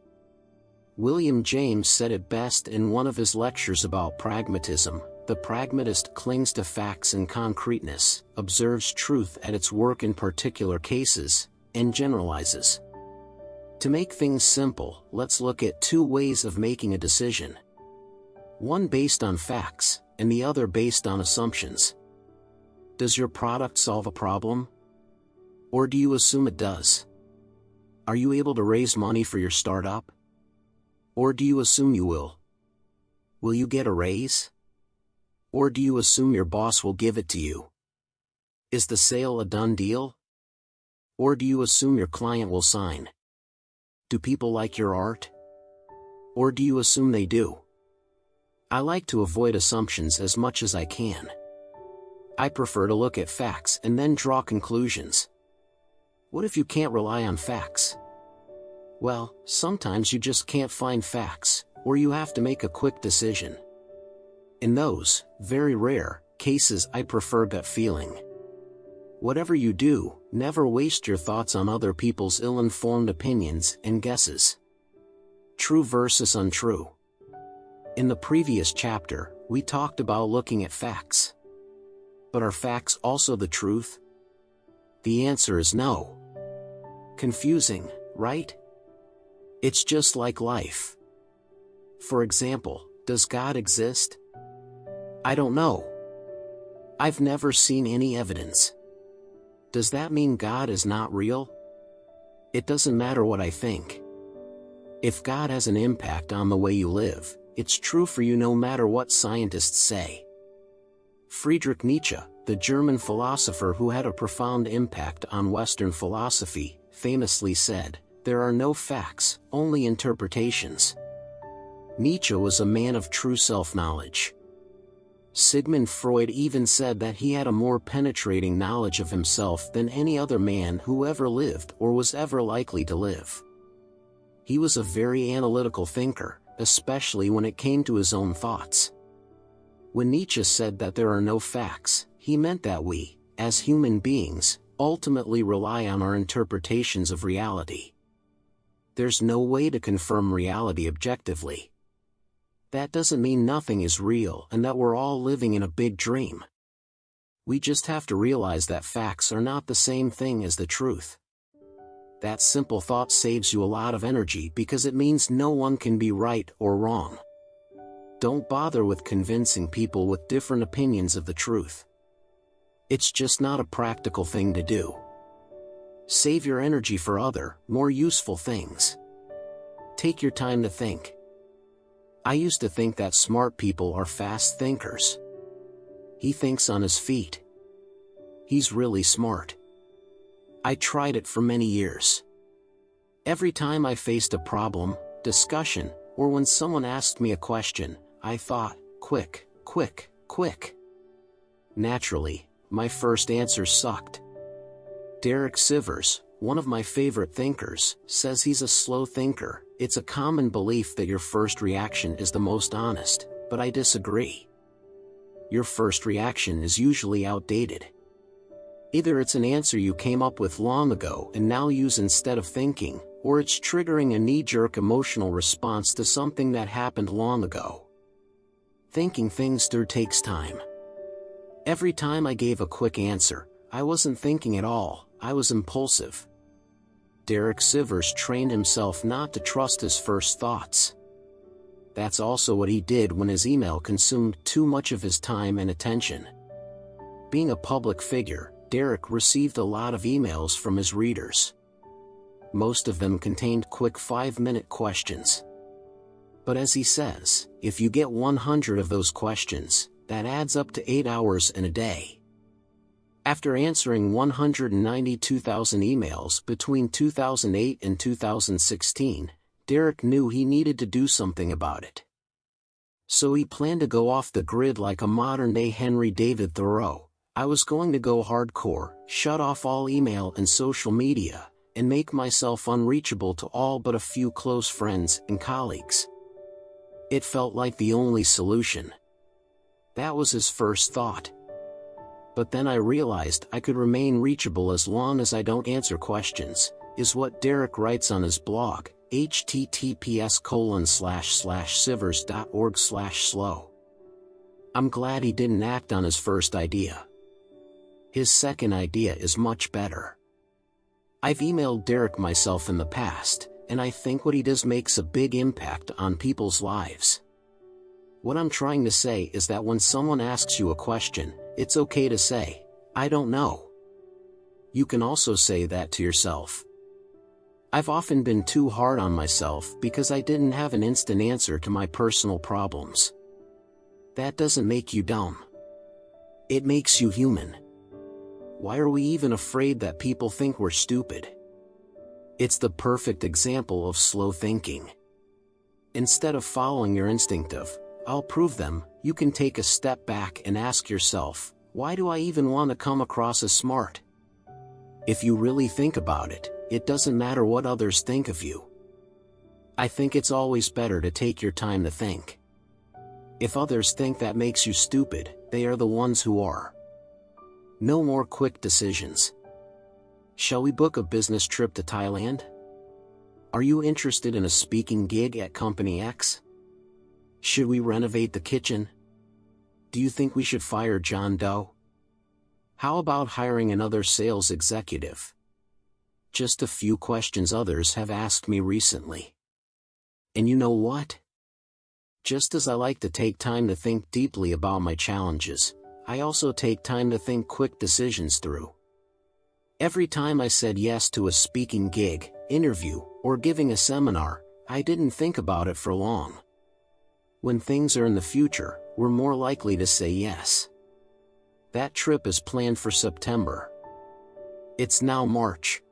William James said it best in one of his lectures about pragmatism: the pragmatist clings to facts and concreteness, observes truth at its work in particular cases, and generalizes. To make things simple, let's look at two ways of making a decision. One based on facts, and the other based on assumptions. Does your product solve a problem? Or do you assume it does? Are you able to raise money for your startup? Or do you assume you will? Will you get a raise? Or do you assume your boss will give it to you? Is the sale a done deal? Or do you assume your client will sign? Do people like your art? Or do you assume they do? I like to avoid assumptions as much as I can. I prefer to look at facts and then draw conclusions. What if you can't rely on facts? Well, sometimes you just can't find facts, or you have to make a quick decision. In those, very rare, cases, I prefer gut feeling. Whatever you do, never waste your thoughts on other people's ill-informed opinions and guesses. True versus untrue. In the previous chapter, we talked about looking at facts. But are facts also the truth? The answer is no. Confusing, right? It's just like life. For example, does God exist? I don't know. I've never seen any evidence. Does that mean God is not real? It doesn't matter what I think. If God has an impact on the way you live, it's true for you no matter what scientists say. Friedrich Nietzsche, the German philosopher who had a profound impact on Western philosophy, famously said, "There are no facts, only interpretations." Nietzsche was a man of true self-knowledge. Sigmund Freud even said that he had a more penetrating knowledge of himself than any other man who ever lived or was ever likely to live. He was a very analytical thinker, especially when it came to his own thoughts. When Nietzsche said that there are no facts, he meant that we, as human beings, ultimately rely on our interpretations of reality. There's no way to confirm reality objectively. That doesn't mean nothing is real and that we're all living in a big dream. We just have to realize that facts are not the same thing as the truth. That simple thought saves you a lot of energy because it means no one can be right or wrong. Don't bother with convincing people with different opinions of the truth. It's just not a practical thing to do. Save your energy for other, more useful things. Take your time to think. I used to think that smart people are fast thinkers. He thinks on his feet. He's really smart. I tried it for many years. Every time I faced a problem, discussion, or when someone asked me a question, I thought, quick. Naturally, my first answer sucked. Darius Foroux, one of my favorite thinkers, says he's a slow thinker. It's a common belief that your first reaction is the most honest, but I disagree. Your first reaction is usually outdated. Either it's an answer you came up with long ago and now use instead of thinking, or it's triggering a knee-jerk emotional response to something that happened long ago. Thinking things through takes time. Every time I gave a quick answer, I wasn't thinking at all, I was impulsive. Darius Foroux trained himself not to trust his first thoughts. That's also what he did when his email consumed too much of his time and attention. Being a public figure, Darius received a lot of emails from his readers. Most of them contained quick 5-minute questions. But as he says, if you get 100 of those questions, that adds up to 8 hours in a day. After answering 192,000 emails between 2008 and 2016, Darius knew he needed to do something about it. So he planned to go off the grid like a modern-day Henry David Thoreau. I was going to go hardcore, shut off all email and social media, and make myself unreachable to all but a few close friends and colleagues. It felt like the only solution. That was his first thought. But then I realized I could remain reachable as long as I don't answer questions, is what Darius writes on his blog, https://sivers.org/slow. I'm glad he didn't act on his first idea. His second idea is much better. I've emailed Darius myself in the past, and I think what he does makes a big impact on people's lives. What I'm trying to say is that when someone asks you a question, it's okay to say, I don't know. You can also say that to yourself. I've often been too hard on myself because I didn't have an instant answer to my personal problems. That doesn't make you dumb. It makes you human. Why are we even afraid that people think we're stupid? It's the perfect example of slow thinking. Instead of following your instinct of, I'll prove them, you can take a step back and ask yourself, why do I even want to come across as smart? If you really think about it, it doesn't matter what others think of you. I think it's always better to take your time to think. If others think that makes you stupid, they are the ones who are. No more quick decisions. Shall we book a business trip to Thailand? Are you interested in a speaking gig at Company X? Should we renovate the kitchen? Do you think we should fire John Doe? How about hiring another sales executive? Just a few questions others have asked me recently. And you know what? Just as I like to take time to think deeply about my challenges, I also take time to think quick decisions through. Every time I said yes to a speaking gig, interview, or giving a seminar, I didn't think about it for long. When things are in the future, we're more likely to say yes. That trip is planned for September. It's now March.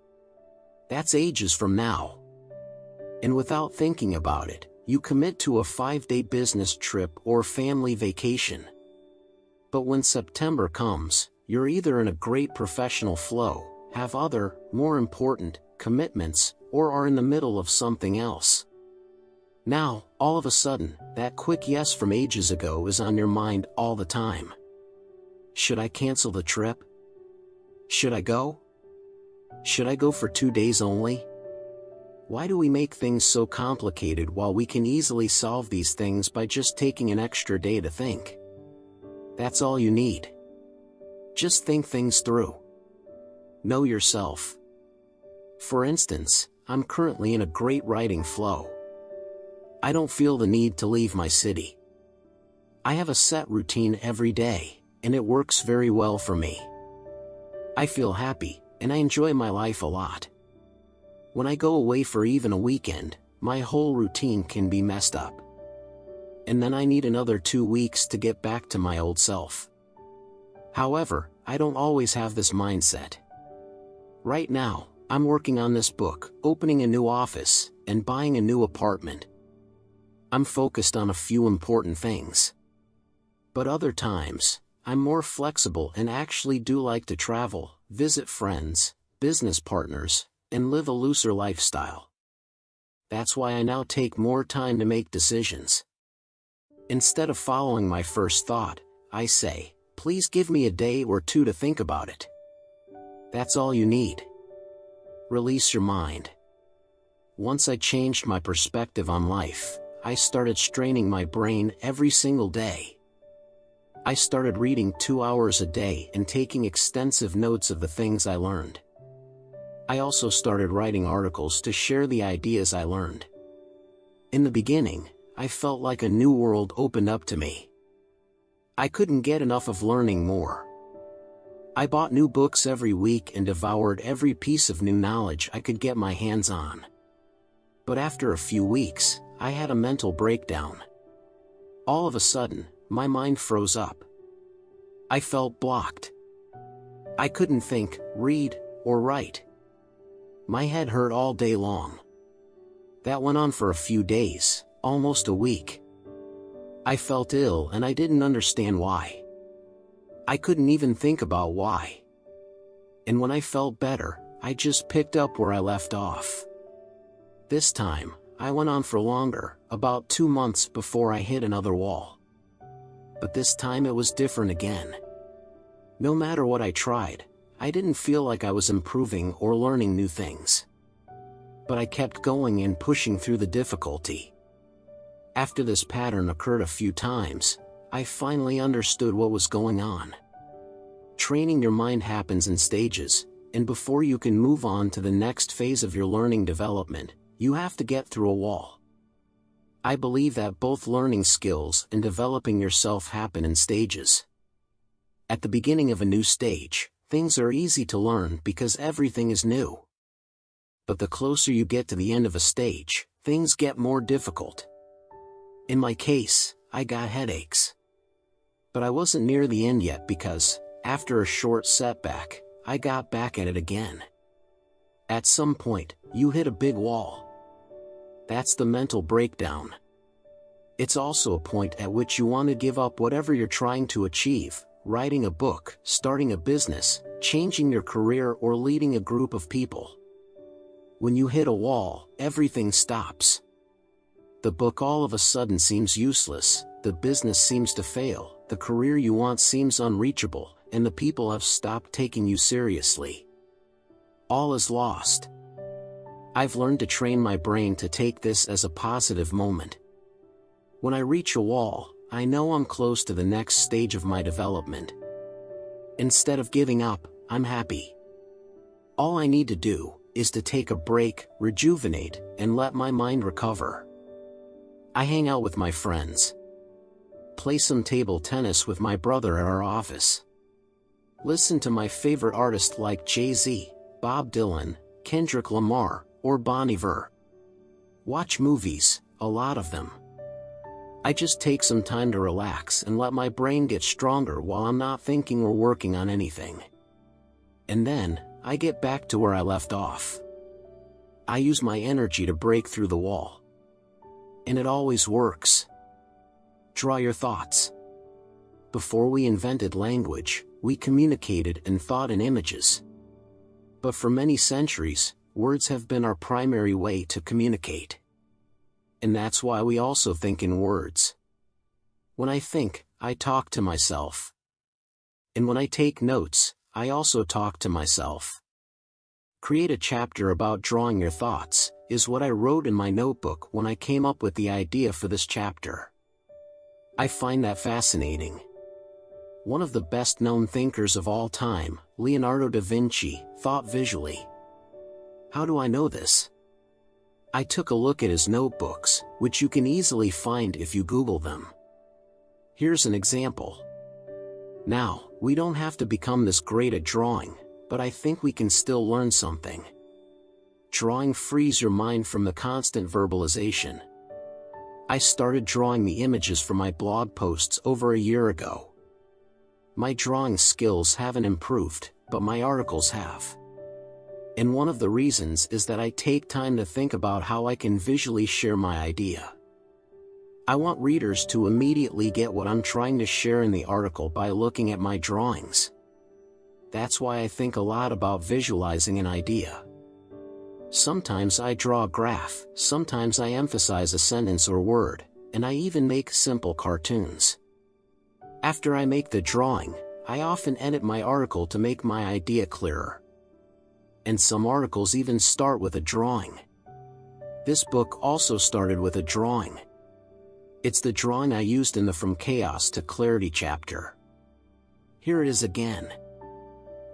That's ages from now. And without thinking about it, you commit to a 5-day business trip or family vacation. But when September comes, you're either in a great professional flow, have other, more important, commitments, or are in the middle of something else. Now, all of a sudden, that quick yes from ages ago is on your mind all the time. Should I cancel the trip? Should I go? Should I go for 2 days only? Why do we make things so complicated while we can easily solve these things by just taking an extra day to think? That's all you need. Just think things through. Know yourself. For instance, I'm currently in a great writing flow. I don't feel the need to leave my city. I have a set routine every day, and it works very well for me. I feel happy, and I enjoy my life a lot. When I go away for even a weekend, my whole routine can be messed up. And then I need another 2 weeks to get back to my old self. However, I don't always have this mindset. Right now, I'm working on this book, opening a new office, and buying a new apartment. I'm focused on a few important things. But other times, I'm more flexible and actually do like to travel, visit friends, business partners, and live a looser lifestyle. That's why I now take more time to make decisions. Instead of following my first thought, I say, please give me a day or two to think about it. That's all you need. Release your mind. Once I changed my perspective on life, I started straining my brain every single day. I started reading 2 hours a day and taking extensive notes of the things I learned. I also started writing articles to share the ideas I learned. In the beginning, I felt like a new world opened up to me. I couldn't get enough of learning more. I bought new books every week and devoured every piece of new knowledge I could get my hands on. But after a few weeks, I had a mental breakdown. All of a sudden, my mind froze up. I felt blocked. I couldn't think, read, or write. My head hurt all day long. That went on for a few days, almost a week. I felt ill and I didn't understand why. I couldn't even think about why. And when I felt better, I just picked up where I left off. This time, I went on for longer, about 2 months before I hit another wall. But this time it was different again. No matter what I tried, I didn't feel like I was improving or learning new things. But I kept going and pushing through the difficulty. After this pattern occurred a few times, I finally understood what was going on. Training your mind happens in stages, and before you can move on to the next phase of your learning development, you have to get through a wall. I believe that both learning skills and developing yourself happen in stages. At the beginning of a new stage, things are easy to learn because everything is new. But the closer you get to the end of a stage, things get more difficult. In my case, I got headaches. But I wasn't near the end yet because, after a short setback, I got back at it again. At some point, you hit a big wall. That's the mental breakdown. It's also a point at which you want to give up whatever you're trying to achieve, writing a book, starting a business, changing your career, or leading a group of people. When you hit a wall, everything stops. The book all of a sudden seems useless, the business seems to fail, the career you want seems unreachable, and the people have stopped taking you seriously. All is lost. I've learned to train my brain to take this as a positive moment. When I reach a wall, I know I'm close to the next stage of my development. Instead of giving up, I'm happy. All I need to do is to take a break, rejuvenate, and let my mind recover. I hang out with my friends. Play some table tennis with my brother at our office. Listen to my favorite artists like Jay-Z, Bob Dylan, Kendrick Lamar, or Bon Iver. Watch movies, a lot of them. I just take some time to relax and let my brain get stronger while I'm not thinking or working on anything. And then, I get back to where I left off. I use my energy to break through the wall. And it always works. Draw your thoughts. Before we invented language, we communicated and thought in images. But for many centuries, words have been our primary way to communicate. And that's why we also think in words. When I think, I talk to myself. And when I take notes, I also talk to myself. Create a chapter about drawing your thoughts, is what I wrote in my notebook when I came up with the idea for this chapter. I find that fascinating. One of the best-known thinkers of all time, Leonardo da Vinci, thought visually. How do I know this? I took a look at his notebooks, which you can easily find if you Google them. Here's an example. Now, we don't have to become this great at drawing, but I think we can still learn something. Drawing frees your mind from the constant verbalization. I started drawing the images for my blog posts over a year ago. My drawing skills haven't improved, but my articles have. And one of the reasons is that I take time to think about how I can visually share my idea. I want readers to immediately get what I'm trying to share in the article by looking at my drawings. That's why I think a lot about visualizing an idea. Sometimes I draw a graph, sometimes I emphasize a sentence or word, and I even make simple cartoons. After I make the drawing, I often edit my article to make my idea clearer. And some articles even start with a drawing. This book also started with a drawing. It's the drawing I used in the From Chaos to Clarity chapter. Here it is again.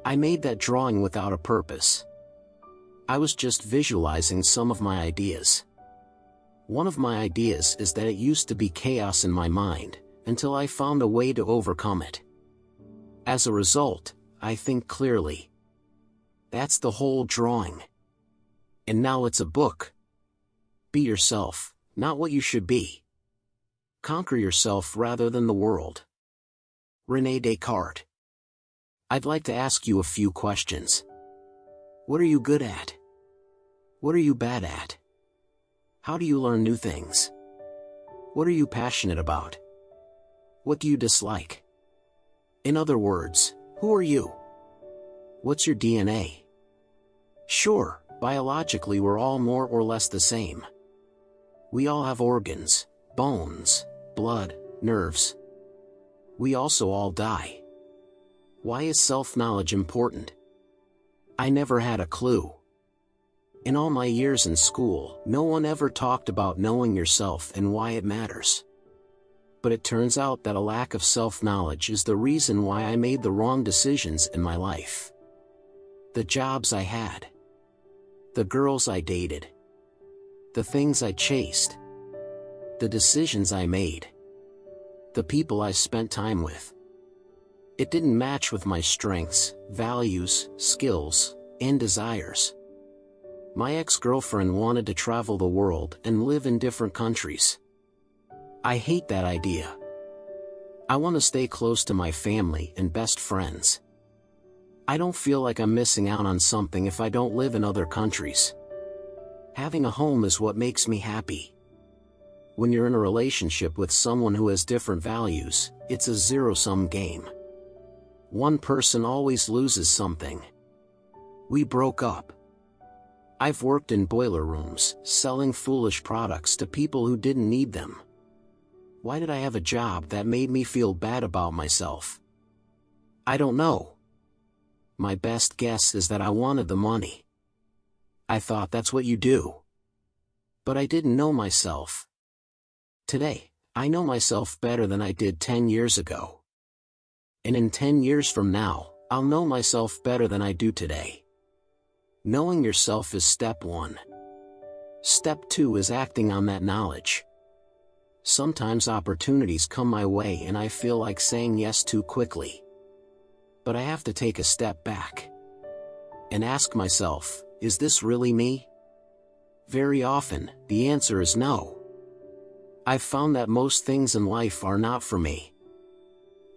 I made that drawing without a purpose. I was just visualizing some of my ideas. One of my ideas is that it used to be chaos in my mind, until I found a way to overcome it. As a result, I think clearly. That's the whole drawing. And now it's a book. Be yourself, not what you should be. Conquer yourself rather than the world. René Descartes. I'd like to ask you a few questions. What are you good at? What are you bad at? How do you learn new things? What are you passionate about? What do you dislike? In other words, who are you? What's your DNA? Sure, biologically we're all more or less the same. We all have organs, bones, blood, nerves. We also all die. Why is self-knowledge important? I never had a clue. In all my years in school, no one ever talked about knowing yourself and why it matters. But it turns out that a lack of self-knowledge is the reason why I made the wrong decisions in my life. The jobs I had. The girls I dated. The things I chased. The decisions I made. The people I spent time with. It didn't match with my strengths, values, skills, and desires. My ex-girlfriend wanted to travel the world and live in different countries. I hate that idea. I want to stay close to my family and best friends. I don't feel like I'm missing out on something if I don't live in other countries. Having a home is what makes me happy. When you're in a relationship with someone who has different values, it's a zero-sum game. One person always loses something. We broke up. I've worked in boiler rooms, selling foolish products to people who didn't need them. Why did I have a job that made me feel bad about myself? I don't know. My best guess is that I wanted the money. I thought that's what you do. But I didn't know myself. Today, I know myself better than I did 10 years ago. And in 10 years from now, I'll know myself better than I do today. Knowing yourself is step 1. Step 2 is acting on that knowledge. Sometimes opportunities come my way and I feel like saying yes too quickly. But I have to take a step back and ask myself, is this really me? Very often, the answer is no. I've found that most things in life are not for me.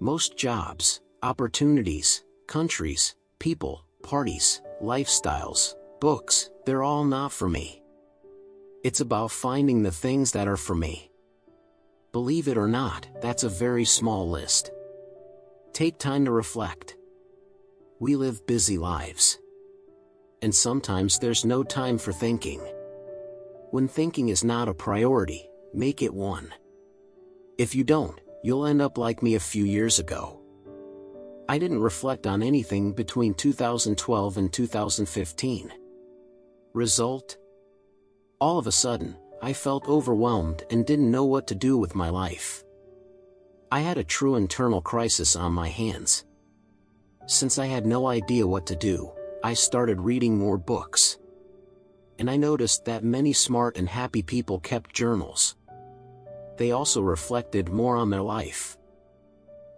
Most jobs, opportunities, countries, people, parties, lifestyles, books, they're all not for me. It's about finding the things that are for me. Believe it or not, that's a very small list. Take time to reflect. We live busy lives. And sometimes there's no time for thinking. When thinking is not a priority, make it one. If you don't, you'll end up like me a few years ago. I didn't reflect on anything between 2012 and 2015. Result? All of a sudden, I felt overwhelmed and didn't know what to do with my life. I had a true internal crisis on my hands. Since I had no idea what to do, I started reading more books. And I noticed that many smart and happy people kept journals. They also reflected more on their life.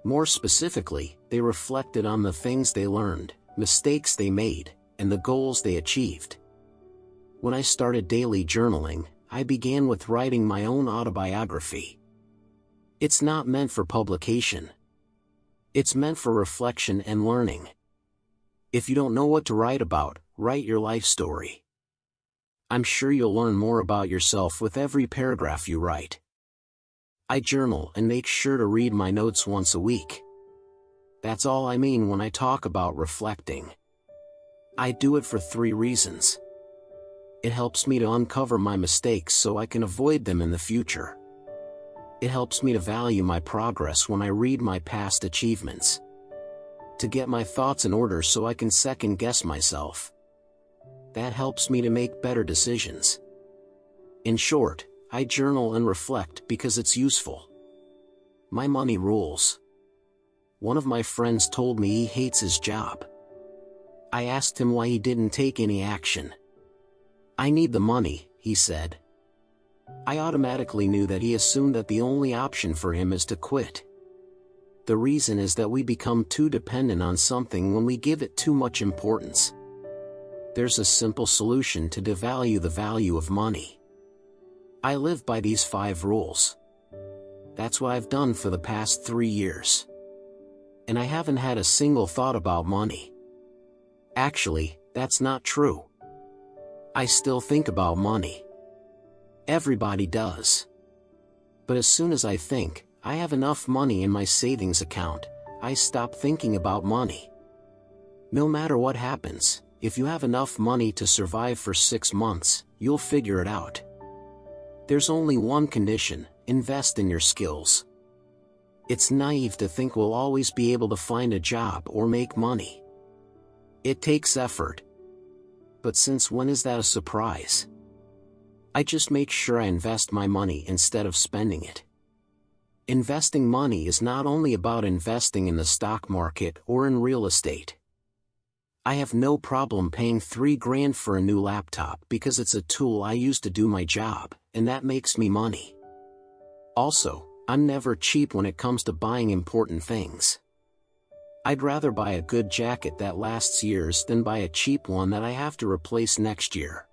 More specifically, they reflected on the things they learned, mistakes they made, and the goals they achieved. When I started daily journaling, I began with writing my own autobiography. It's not meant for publication. It's meant for reflection and learning. If you don't know what to write about, write your life story. I'm sure you'll learn more about yourself with every paragraph you write. I journal and make sure to read my notes once a week. That's all I mean when I talk about reflecting. I do it for 3 reasons. It helps me to uncover my mistakes so I can avoid them in the future. It helps me to value my progress when I read my past achievements. To get my thoughts in order so I can second-guess myself. That helps me to make better decisions. In short, I journal and reflect because it's useful. My money rules. One of my friends told me he hates his job. I asked him why he didn't take any action. "I need the money," he said. I automatically knew that he assumed that the only option for him is to quit. The reason is that we become too dependent on something when we give it too much importance. There's a simple solution to devalue the value of money. I live by these 5 rules. That's what I've done for the past 3 years. And I haven't had a single thought about money. Actually, that's not true. I still think about money. Everybody does. But as soon as I think, I have enough money in my savings account, I stop thinking about money. No matter what happens, if you have enough money to survive for 6 months, you'll figure it out. There's only one condition: invest in your skills. It's naive to think we'll always be able to find a job or make money. It takes effort. But since when is that a surprise? I just make sure I invest my money instead of spending it. Investing money is not only about investing in the stock market or in real estate. I have no problem paying $3,000 for a new laptop because it's a tool I use to do my job, and that makes me money. Also, I'm never cheap when it comes to buying important things. I'd rather buy a good jacket that lasts years than buy a cheap one that I have to replace next year.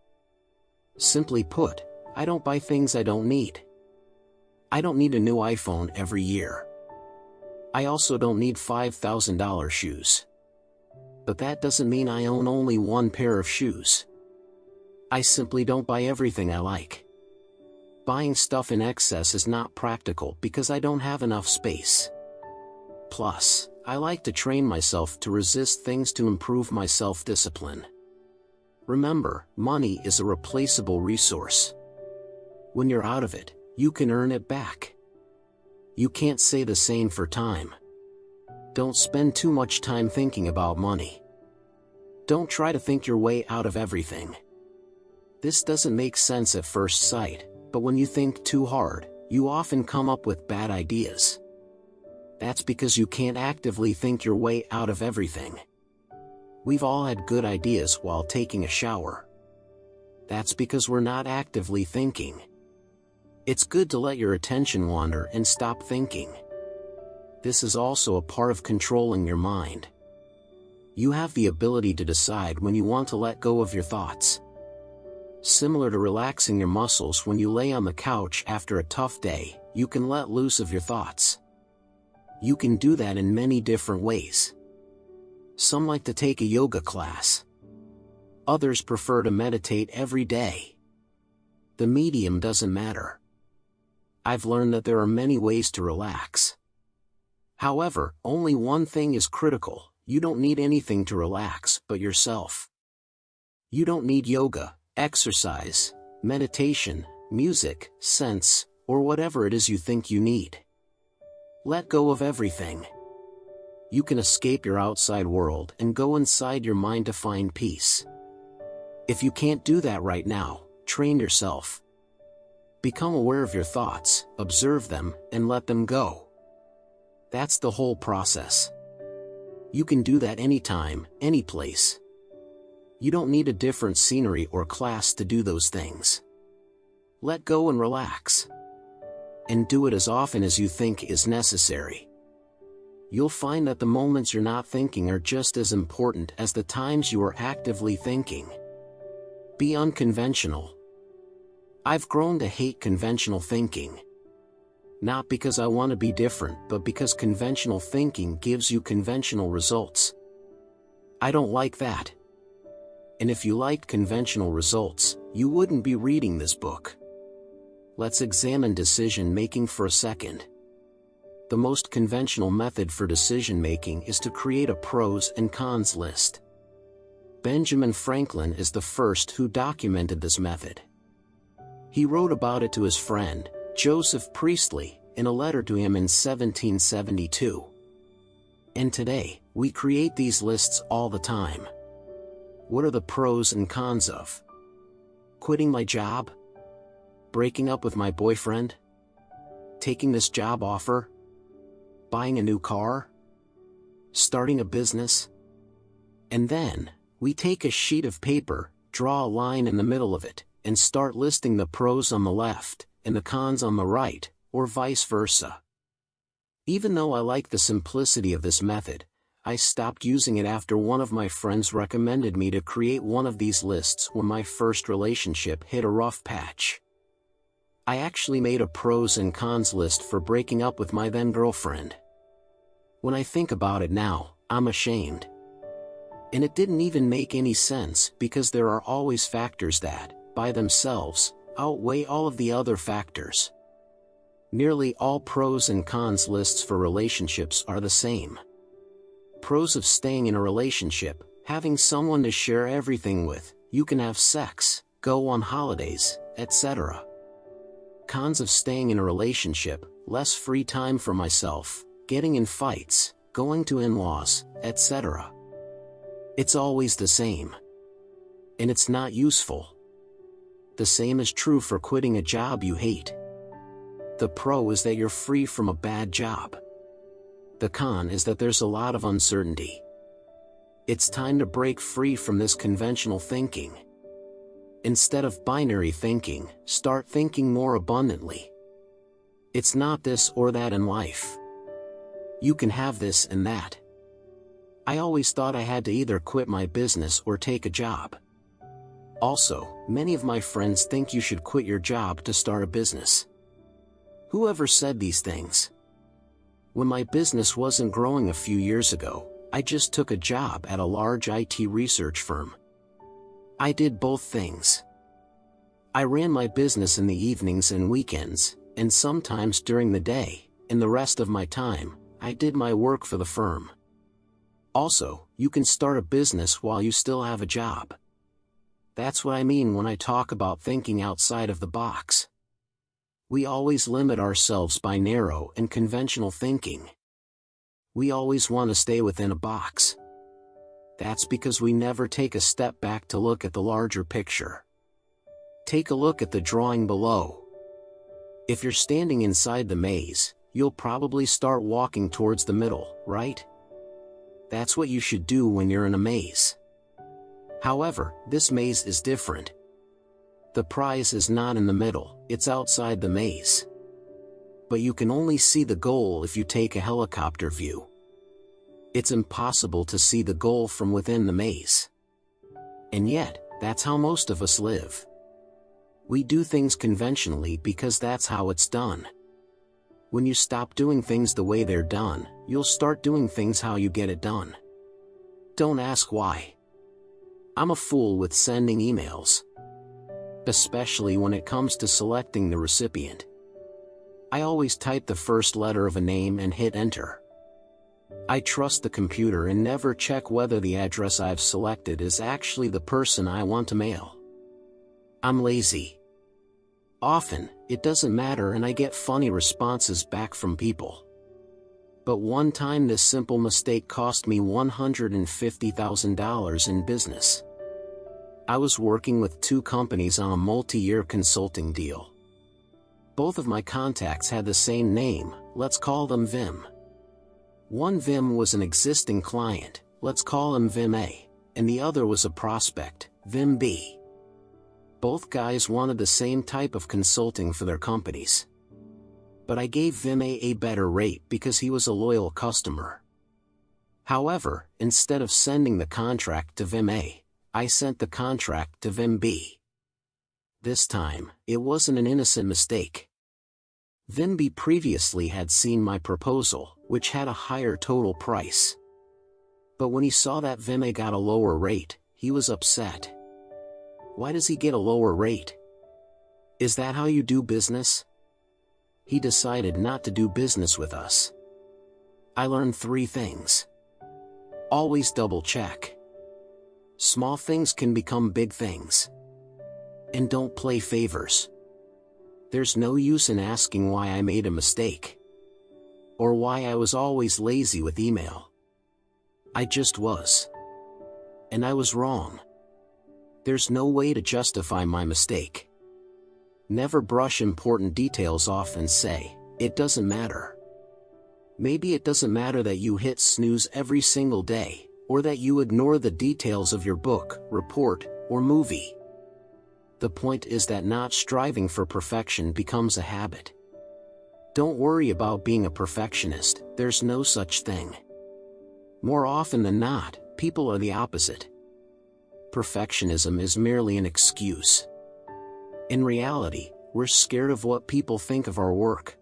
Simply put, I don't buy things I don't need. I don't need a new iPhone every year. I also don't need $5,000 shoes. But that doesn't mean I own only one pair of shoes. I simply don't buy everything I like. Buying stuff in excess is not practical because I don't have enough space. Plus, I like to train myself to resist things to improve my self-discipline. Remember, money is a replaceable resource. When you're out of it, you can earn it back. You can't say the same for time. Don't spend too much time thinking about money. Don't try to think your way out of everything. This doesn't make sense at first sight, but when you think too hard, you often come up with bad ideas. That's because you can't actively think your way out of everything. We've all had good ideas while taking a shower. That's because we're not actively thinking. It's good to let your attention wander and stop thinking. This is also a part of controlling your mind. You have the ability to decide when you want to let go of your thoughts. Similar to relaxing your muscles when you lay on the couch after a tough day, you can let loose of your thoughts. You can do that in many different ways. Some like to take a yoga class. Others prefer to meditate every day. The medium doesn't matter. I've learned that there are many ways to relax. However, only one thing is critical: you don't need anything to relax but yourself. You don't need yoga, exercise, meditation, music, scents, or whatever it is you think you need. Let go of everything. You can escape your outside world and go inside your mind to find peace. If you can't do that right now, Train yourself. Become aware of your thoughts, observe them, and let them go. That's the whole process. You can do that anytime, any place. You don't need a different scenery or class to do those things. Let go and relax. And do it as often as you think is necessary. You'll find that the moments you're not thinking are just as important as the times you are actively thinking. Be unconventional. I've grown to hate conventional thinking. Not because I want to be different, but because conventional thinking gives you conventional results. I don't like that. And if you liked conventional results, you wouldn't be reading this book. Let's examine decision-making for a second. The most conventional method for decision-making is to create a pros and cons list. Benjamin Franklin is the first who documented this method. He wrote about it to his friend, Joseph Priestley, in a letter to him in 1772. And today, we create these lists all the time. What are the pros and cons of quitting my job? Breaking up with my boyfriend? Taking this job offer? Buying a new car? Starting a business? And then, we take a sheet of paper, draw a line in the middle of it, and start listing the pros on the left, and the cons on the right, or vice versa. Even though I like the simplicity of this method, I stopped using it after one of my friends recommended me to create one of these lists when my first relationship hit a rough patch. I actually made a pros and cons list for breaking up with my then-girlfriend. When I think about it now, I'm ashamed. And it didn't even make any sense because there are always factors that, by themselves, outweigh all of the other factors. Nearly all pros and cons lists for relationships are the same. Pros of staying in a relationship: having someone to share everything with, you can have sex, go on holidays, etc. Cons of staying in a relationship: less free time for myself, getting in fights, going to in-laws, etc. It's always the same. And it's not useful. The same is true for quitting a job you hate. The pro is that you're free from a bad job. The con is that there's a lot of uncertainty. It's time to break free from this conventional thinking. Instead of binary thinking, start thinking more abundantly. It's not this or that in life. You can have this and that. I always thought I had to either quit my business or take a job. Also, many of my friends think you should quit your job to start a business. Whoever said these things? When my business wasn't growing a few years ago, I just took a job at a large IT research firm. I did both things. I ran my business in the evenings and weekends, and sometimes during the day. In the rest of my time, I did my work for the firm. Also, you can start a business while you still have a job. That's what I mean when I talk about thinking outside of the box. We always limit ourselves by narrow and conventional thinking. We always want to stay within a box. That's because we never take a step back to look at the larger picture. Take a look at the drawing below. If you're standing inside the maze, you'll probably start walking towards the middle, right? That's what you should do when you're in a maze. However, this maze is different. The prize is not in the middle, it's outside the maze. But you can only see the goal if you take a helicopter view. It's impossible to see the goal from within the maze. And yet, that's how most of us live. We do things conventionally because that's how it's done. When you stop doing things the way they're done, you'll start doing things how you get it done. Don't ask why. I'm a fool with sending emails. Especially when it comes to selecting the recipient. I always type the first letter of a name and hit enter. I trust the computer and never check whether the address I've selected is actually the person I want to mail. I'm lazy. Often, it doesn't matter and I get funny responses back from people. But one time this simple mistake cost me $150,000 in business. I was working with 2 companies on a multi-year consulting deal. Both of my contacts had the same name, let's call them Vim. One Vim was an existing client, let's call him Vim A, and the other was a prospect, Vim B. Both guys wanted the same type of consulting for their companies. But I gave Vim A better rate because he was a loyal customer. However, instead of sending the contract to Vim A, I sent the contract to Vim B. This time, it wasn't an innocent mistake. Vim B previously had seen my proposal, which had a higher total price. But when he saw that Vim A got a lower rate, he was upset. Why does he get a lower rate? Is that how you do business? He decided not to do business with us. I learned 3 things. Always double check. Small things can become big things. And don't play favors. There's no use in asking why I made a mistake. Or why I was always lazy with email. I just was. And I was wrong. There's no way to justify my mistake. Never brush important details off and say, it doesn't matter. Maybe it doesn't matter that you hit snooze every single day, or that you ignore the details of your book, report, or movie. The point is that not striving for perfection becomes a habit. Don't worry about being a perfectionist, there's no such thing. More often than not, people are the opposite. Perfectionism is merely an excuse. In reality, we're scared of what people think of our work.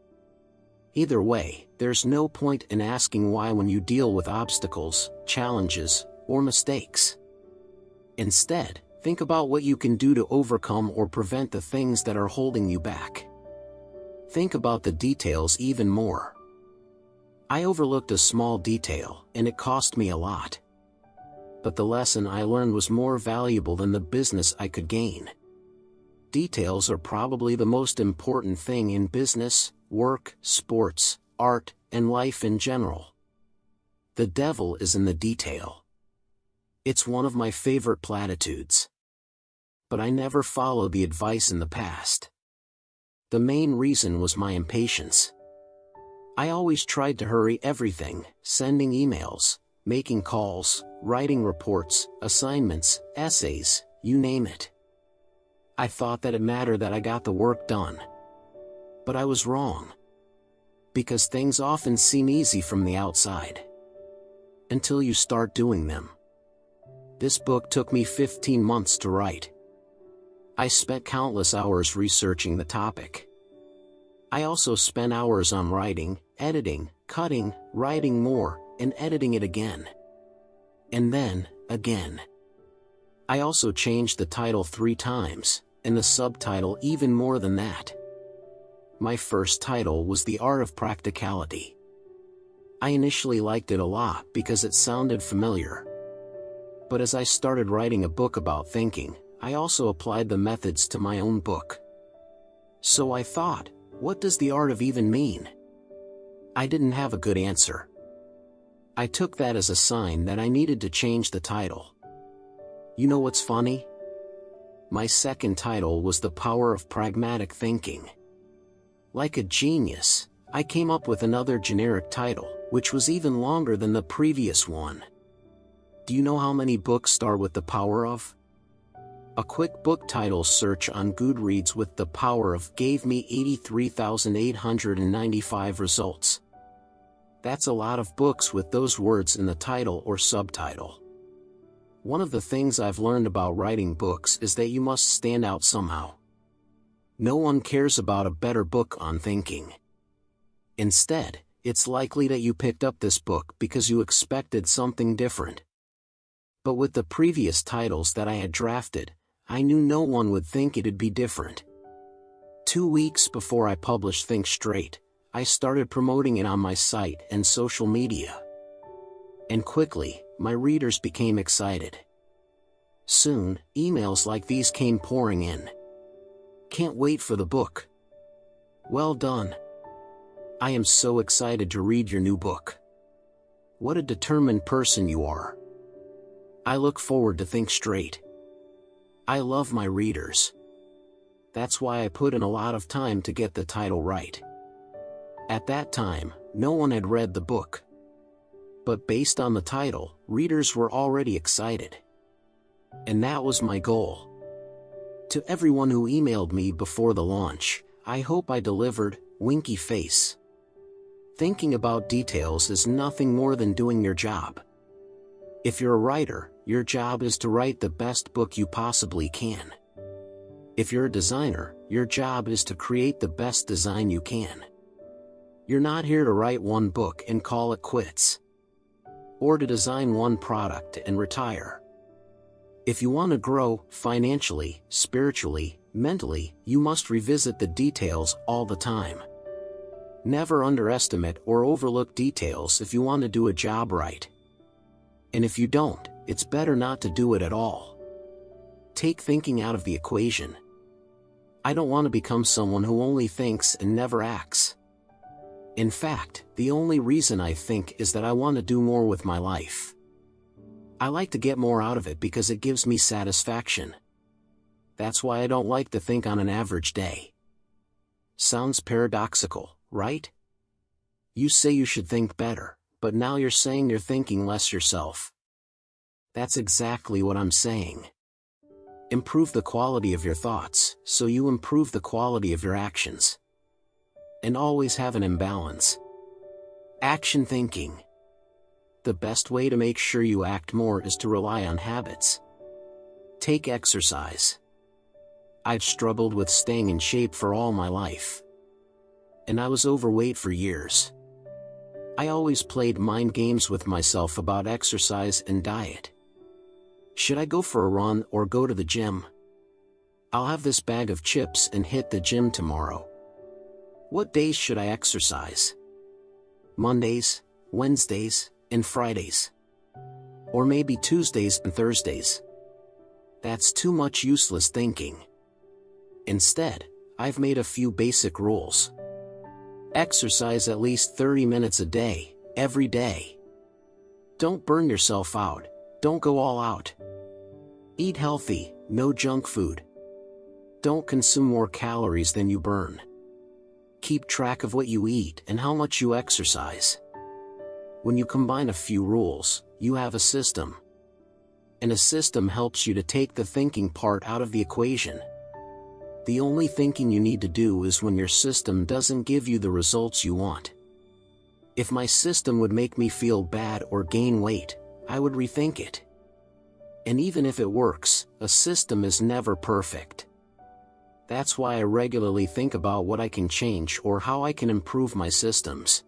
Either way, there's no point in asking why when you deal with obstacles, challenges, or mistakes. Instead, think about what you can do to overcome or prevent the things that are holding you back. Think about the details even more. I overlooked a small detail, and it cost me a lot. But the lesson I learned was more valuable than the business I could gain. Details are probably the most important thing in business, work, sports, art, and life in general. The devil is in the detail. It's one of my favorite platitudes. But I never followed the advice in the past. The main reason was my impatience. I always tried to hurry everything, sending emails, making calls, writing reports, assignments, essays, you name it. I thought that it mattered that I got the work done. But I was wrong. Because things often seem easy from the outside. Until you start doing them. This book took me 15 months to write. I spent countless hours researching the topic. I also spent hours on writing, editing, cutting, writing more, and editing it again. And then, again. I also changed the title 3 times, and the subtitle even more than that. My first title was The Art of Practicality. I initially liked it a lot because it sounded familiar. But as I started writing a book about thinking, I also applied the methods to my own book. So I thought, what does the art of even mean? I didn't have a good answer. I took that as a sign that I needed to change the title. You know what's funny? My second title was The Power of Pragmatic Thinking. Like a genius, I came up with another generic title, which was even longer than the previous one. Do you know how many books start with The Power of? A quick book title search on Goodreads with The Power of gave me 83,895 results. That's a lot of books with those words in the title or subtitle. One of the things I've learned about writing books is that you must stand out somehow. No one cares about a better book on thinking. Instead, it's likely that you picked up this book because you expected something different. But with the previous titles that I had drafted, I knew no one would think it'd be different. 2 weeks before I published Think Straight, I started promoting it on my site and social media. And quickly, my readers became excited. Soon, emails like these came pouring in. Can't wait for the book. Well done. I am so excited to read your new book. What a determined person you are. I look forward to Think Straight. I love my readers. That's why I put in a lot of time to get the title right. At that time, no one had read the book. But based on the title, readers were already excited. And that was my goal. To everyone who emailed me before the launch, I hope I delivered, winky face. Thinking about details is nothing more than doing your job. If you're a writer, your job is to write the best book you possibly can. If you're a designer, your job is to create the best design you can. You're not here to write one book and call it quits. Or to design one product and retire. If you want to grow, financially, spiritually, mentally, you must revisit the details all the time. Never underestimate or overlook details if you want to do a job right. And if you don't, it's better not to do it at all. Take thinking out of the equation. I don't want to become someone who only thinks and never acts. In fact, the only reason I think is that I want to do more with my life. I like to get more out of it because it gives me satisfaction. That's why I don't like to think on an average day. Sounds paradoxical, right? You say you should think better, but now you're saying you're thinking less yourself. That's exactly what I'm saying. Improve the quality of your thoughts, so you improve the quality of your actions. And always have an imbalance. Action thinking. The best way to make sure you act more is to rely on habits. Take exercise. I've struggled with staying in shape for all my life. And I was overweight for years. I always played mind games with myself about exercise and diet. Should I go for a run or go to the gym? I'll have this bag of chips and hit the gym tomorrow. What days should I exercise? Mondays, Wednesdays, and Fridays. Or maybe Tuesdays and Thursdays. That's too much useless thinking. Instead, I've made a few basic rules. Exercise at least 30 minutes a day, every day. Don't burn yourself out, don't go all out. Eat healthy, no junk food. Don't consume more calories than you burn. Keep track of what you eat and how much you exercise. When you combine a few rules, you have a system. And a system helps you to take the thinking part out of the equation. The only thinking you need to do is when your system doesn't give you the results you want. If my system would make me feel bad or gain weight, I would rethink it. And even if it works, a system is never perfect. That's why I regularly think about what I can change or how I can improve my systems.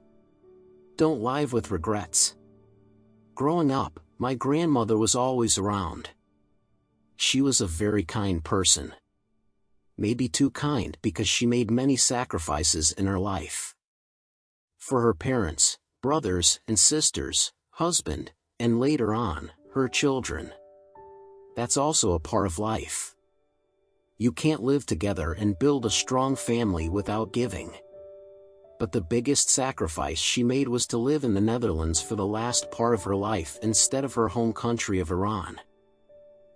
Don't live with regrets. Growing up, my grandmother was always around. She was a very kind person. Maybe too kind because she made many sacrifices in her life. For her parents, brothers and sisters, husband, and later on, her children. That's also a part of life. You can't live together and build a strong family without giving. But the biggest sacrifice she made was to live in the Netherlands for the last part of her life instead of her home country of Iran.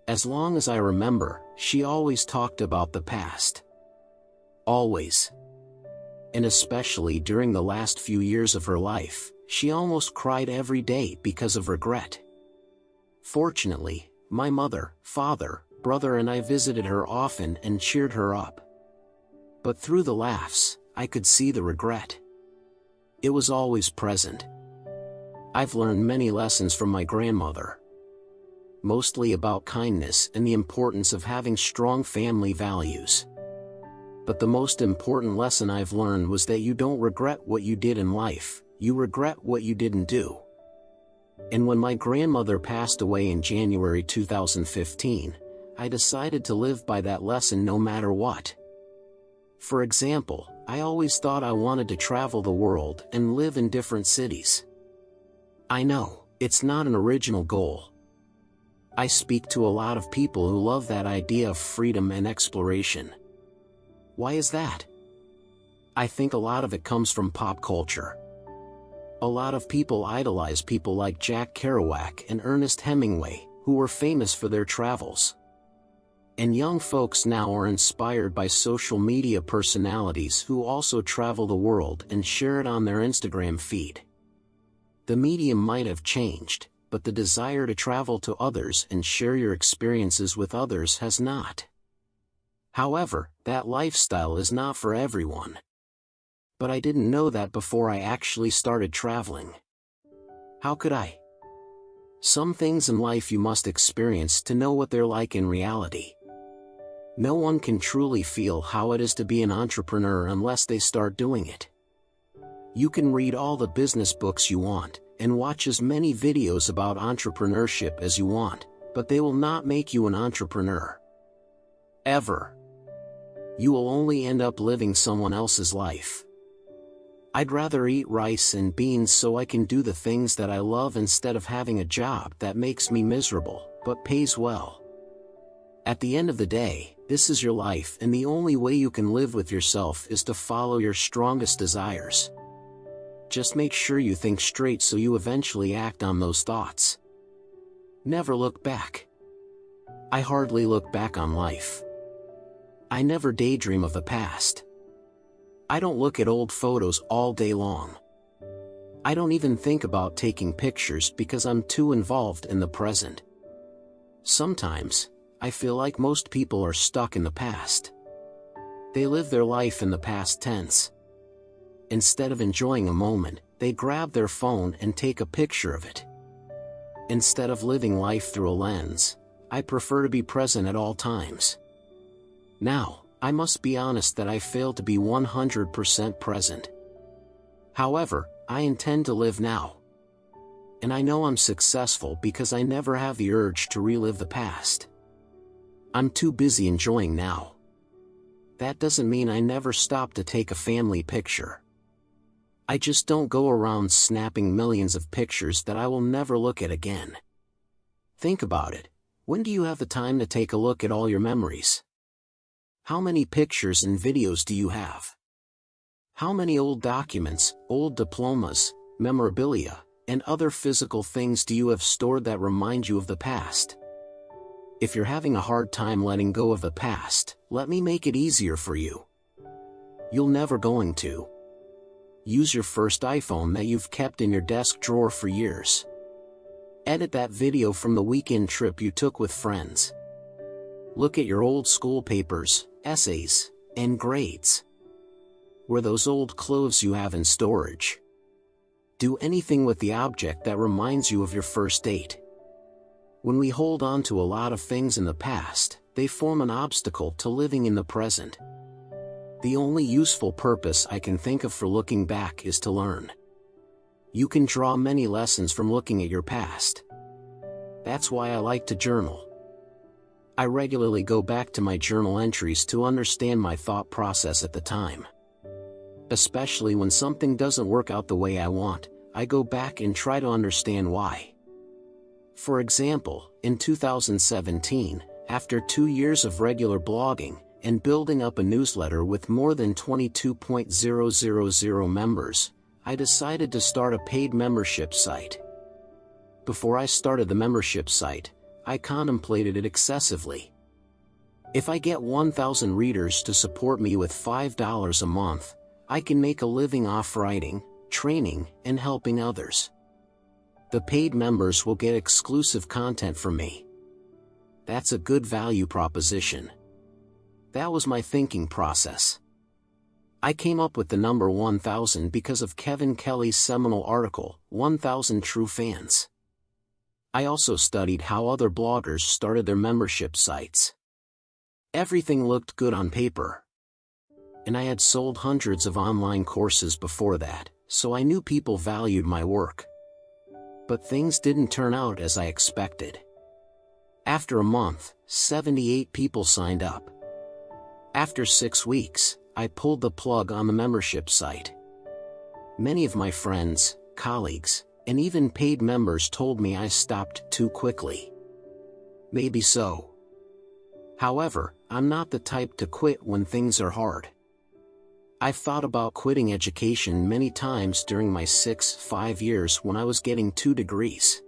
As long as I remember, she always talked about the past. Always. And especially during the last few years of her life, she almost cried every day because of regret. Fortunately, my mother, father, brother and I visited her often and cheered her up. But through the laughs, I could see the regret. It was always present. I've learned many lessons from my grandmother. Mostly about kindness and the importance of having strong family values. But the most important lesson I've learned was that you don't regret what you did in life, you regret what you didn't do. And when my grandmother passed away in January 2015, I decided to live by that lesson no matter what. For example, I always thought I wanted to travel the world and live in different cities. I know, it's not an original goal. I speak to a lot of people who love that idea of freedom and exploration. Why is that? I think a lot of it comes from pop culture. A lot of people idolize people like Jack Kerouac and Ernest Hemingway, who were famous for their travels. And young folks now are inspired by social media personalities who also travel the world and share it on their Instagram feed. The medium might have changed, but the desire to travel to others and share your experiences with others has not. However, that lifestyle is not for everyone. But I didn't know that before I actually started traveling. How could I? Some things in life you must experience to know what they're like in reality. No one can truly feel how it is to be an entrepreneur unless they start doing it. You can read all the business books you want, and watch as many videos about entrepreneurship as you want, but they will not make you an entrepreneur. Ever. You will only end up living someone else's life. I'd rather eat rice and beans so I can do the things that I love instead of having a job that makes me miserable, but pays well. At the end of the day, this is your life, and the only way you can live with yourself is to follow your strongest desires. Just make sure you think straight so you eventually act on those thoughts. Never look back. I hardly look back on life. I never daydream of the past. I don't look at old photos all day long. I don't even think about taking pictures because I'm too involved in the present. Sometimes, I feel like most people are stuck in the past. They live their life in the past tense. Instead of enjoying a moment, they grab their phone and take a picture of it. Instead of living life through a lens, I prefer to be present at all times. Now, I must be honest that I fail to be 100% present. However, I intend to live now. And I know I'm successful because I never have the urge to relive the past. I'm too busy enjoying now. That doesn't mean I never stop to take a family picture. I just don't go around snapping millions of pictures that I will never look at again. Think about it. When do you have the time to take a look at all your memories? How many pictures and videos do you have? How many old documents, old diplomas, memorabilia, and other physical things do you have stored that remind you of the past? If you're having a hard time letting go of the past, let me make it easier for you. You're never going to. Use your first iPhone that you've kept in your desk drawer for years. Edit that video from the weekend trip you took with friends. Look at your old school papers, essays, and grades. Were those old clothes you have in storage? Do anything with the object that reminds you of your first date. When we hold on to a lot of things in the past, they form an obstacle to living in the present. The only useful purpose I can think of for looking back is to learn. You can draw many lessons from looking at your past. That's why I like to journal. I regularly go back to my journal entries to understand my thought process at the time. Especially when something doesn't work out the way I want, I go back and try to understand why. For example, in 2017, after 2 years of regular blogging, and building up a newsletter with more than 22,000 members, I decided to start a paid membership site. Before I started the membership site, I contemplated it excessively. If I get 1,000 readers to support me with $5 a month, I can make a living off writing, training, and helping others. The paid members will get exclusive content from me. That's a good value proposition. That was my thinking process. I came up with the number 1,000 because of Kevin Kelly's seminal article, 1,000 True Fans. I also studied how other bloggers started their membership sites. Everything looked good on paper. And I had sold hundreds of online courses before that, so I knew people valued my work. But things didn't turn out as I expected. After a month, 78 people signed up. After 6 weeks, I pulled the plug on the membership site. Many of my friends, colleagues, and even paid members told me I stopped too quickly. Maybe so. However, I'm not the type to quit when things are hard. I've thought about quitting education many times during my 5 years when I was getting 2 degrees.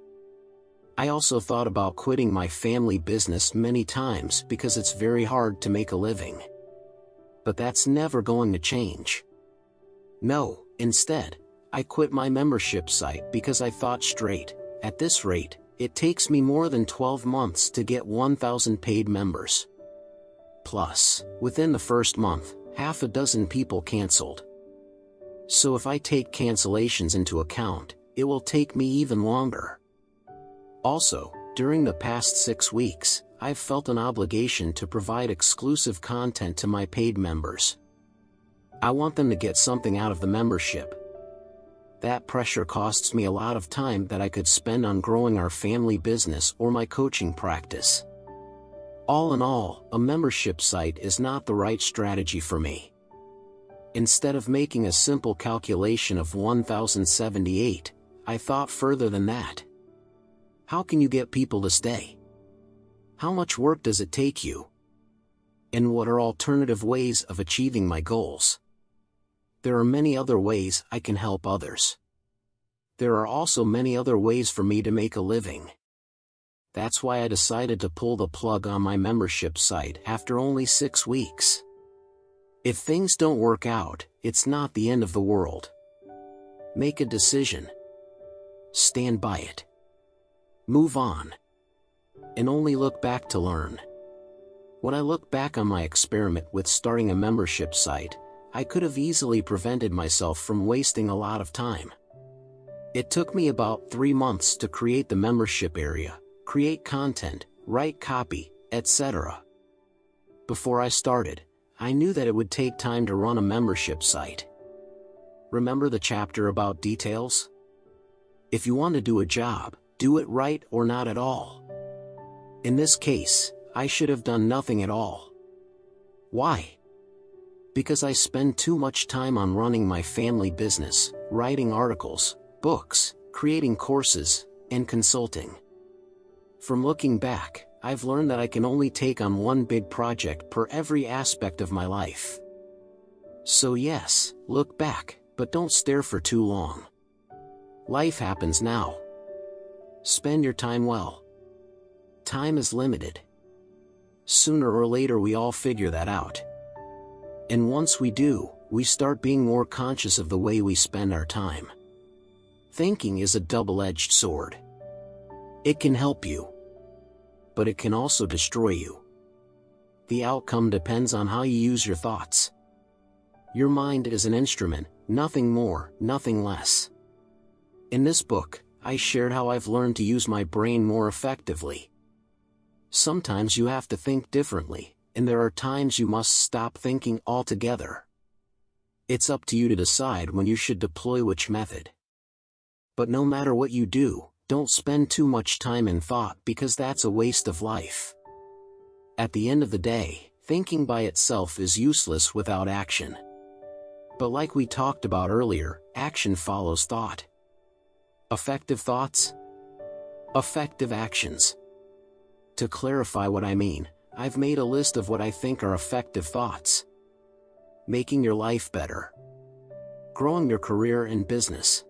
I also thought about quitting my family business many times because it's very hard to make a living. But that's never going to change. No, instead, I quit my membership site because I thought straight. At this rate, it takes me more than 12 months to get 1,000 paid members. Plus, within the first month, half a dozen people canceled. So if I take cancellations into account, it will take me even longer. Also, during the past 6 weeks, I've felt an obligation to provide exclusive content to my paid members. I want them to get something out of the membership. That pressure costs me a lot of time that I could spend on growing our family business or my coaching practice. All in all, a membership site is not the right strategy for me. Instead of making a simple calculation of 1,078, I thought further than that. How can you get people to stay? How much work does it take you? And what are alternative ways of achieving my goals? There are many other ways I can help others. There are also many other ways for me to make a living. That's why I decided to pull the plug on my membership site after only 6 weeks. If things don't work out, it's not the end of the world. Make a decision. Stand by it. Move on. And only look back to learn. When I look back on my experiment with starting a membership site, I could have easily prevented myself from wasting a lot of time. It took me about 3 months to create the membership area, create content, write copy, etc. Before I started, I knew that it would take time to run a membership site. Remember the chapter about details? If you want to do a job, do it right or not at all. In this case, I should have done nothing at all. Why? Because I spend too much time on running my family business, writing articles, books, creating courses, and consulting. From looking back, I've learned that I can only take on one big project per every aspect of my life. So yes, look back, but don't stare for too long. Life happens now. Spend your time well. Time is limited. Sooner or later we all figure that out. And once we do, we start being more conscious of the way we spend our time. Thinking is a double-edged sword. It can help you, but it can also destroy you. The outcome depends on how you use your thoughts. Your mind is an instrument, nothing more, nothing less. In this book, I shared how I've learned to use my brain more effectively. Sometimes you have to think differently, and there are times you must stop thinking altogether. It's up to you to decide when you should deploy which method. But no matter what you do, don't spend too much time in thought because that's a waste of life. At the end of the day, thinking by itself is useless without action. But like we talked about earlier, action follows thought. Effective thoughts? Effective actions. To clarify what I mean, I've made a list of what I think are effective thoughts. Making your life better. Growing your career and business.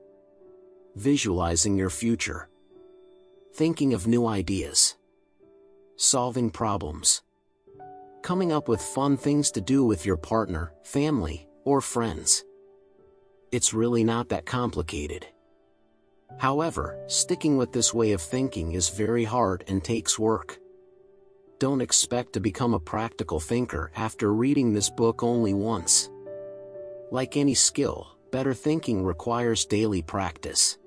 Visualizing your future. Thinking of new ideas. Solving problems. Coming up with fun things to do with your partner, family, or friends. It's really not that complicated. However, sticking with this way of thinking is very hard and takes work. Don't expect to become a practical thinker after reading this book only once. Like any skill, better thinking requires daily practice.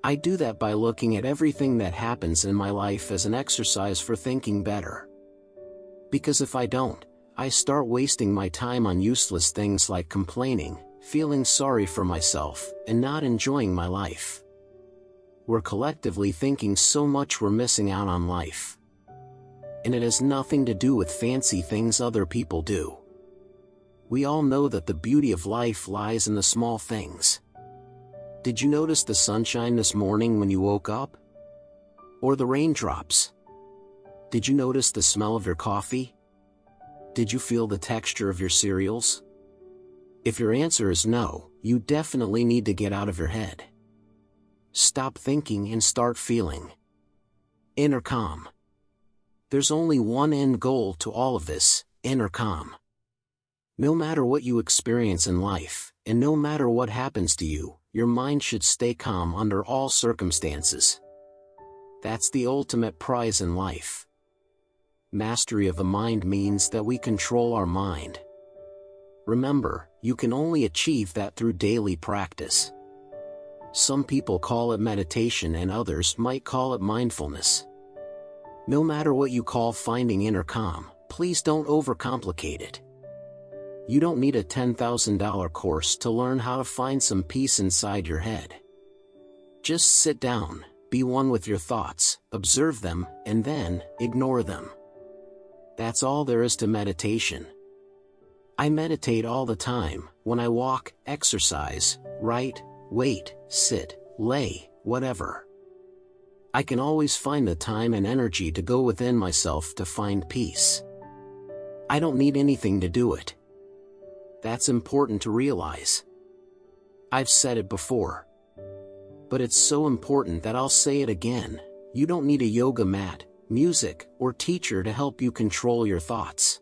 I do that by looking at everything that happens in my life as an exercise for thinking better. Because if I don't, I start wasting my time on useless things like complaining, feeling sorry for myself, and not enjoying my life. We're collectively thinking so much we're missing out on life. And it has nothing to do with fancy things other people do. We all know that the beauty of life lies in the small things. Did you notice the sunshine this morning when you woke up? Or the raindrops? Did you notice the smell of your coffee? Did you feel the texture of your cereals? If your answer is no, you definitely need to get out of your head. Stop thinking and start feeling. Inner calm. There's only one end goal to all of this: inner calm. No matter what you experience in life, and no matter what happens to you, your mind should stay calm under all circumstances. That's the ultimate prize in life. Mastery of the mind means that we control our mind. Remember, you can only achieve that through daily practice. Some people call it meditation and others might call it mindfulness. No matter what you call finding inner calm, please don't overcomplicate it. You don't need a $10,000 course to learn how to find some peace inside your head. Just sit down, be one with your thoughts, observe them, and then ignore them. That's all there is to meditation. I meditate all the time, when I walk, exercise, write, wait, sit, lay, whatever. I can always find the time and energy to go within myself to find peace. I don't need anything to do it. That's important to realize. I've said it before, but it's so important that I'll say it again. You don't need a yoga mat, music, or teacher to help you control your thoughts.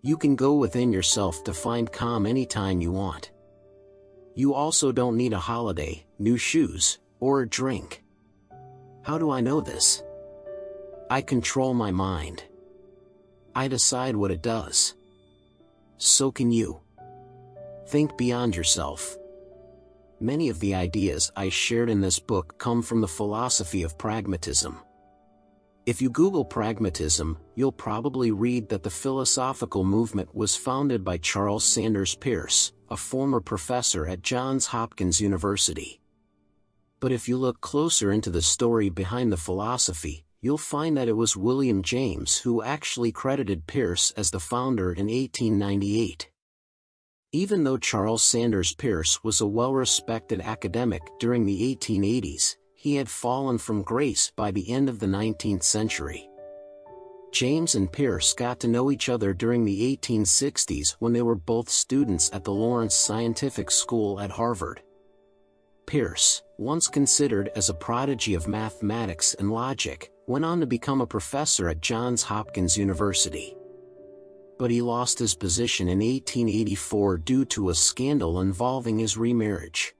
You can go within yourself to find calm anytime you want. You also don't need a holiday, new shoes, or a drink. How do I know this? I control my mind. I decide what it does. So can you. Think beyond yourself. Many of the ideas I shared in this book come from the philosophy of pragmatism. If you Google pragmatism, you'll probably read that the philosophical movement was founded by Charles Sanders Peirce, a former professor at Johns Hopkins University. But if you look closer into the story behind the philosophy, you'll find that it was William James who actually credited Peirce as the founder in 1898. Even though Charles Sanders Peirce was a well-respected academic during the 1880s, he had fallen from grace by the end of the 19th century. James and Peirce got to know each other during the 1860s when they were both students at the Lawrence Scientific School at Harvard. Peirce, once considered as a prodigy of mathematics and logic, went on to become a professor at Johns Hopkins University. But he lost his position in 1884 due to a scandal involving his remarriage.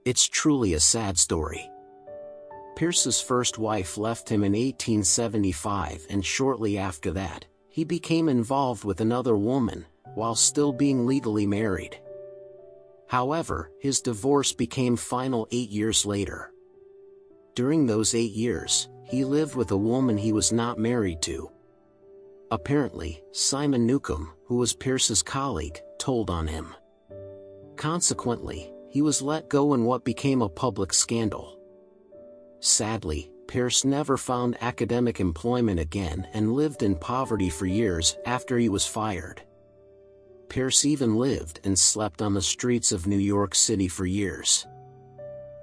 It's truly a sad story. Peirce's first wife left him in 1875, and shortly after that, he became involved with another woman, while still being legally married. However, his divorce became final 8 years later. During those 8 years, he lived with a woman he was not married to. Apparently, Simon Newcomb, who was Peirce's colleague, told on him. Consequently, he was let go in what became a public scandal. Sadly, Peirce never found academic employment again and lived in poverty for years after he was fired. Peirce even lived and slept on the streets of New York City for years.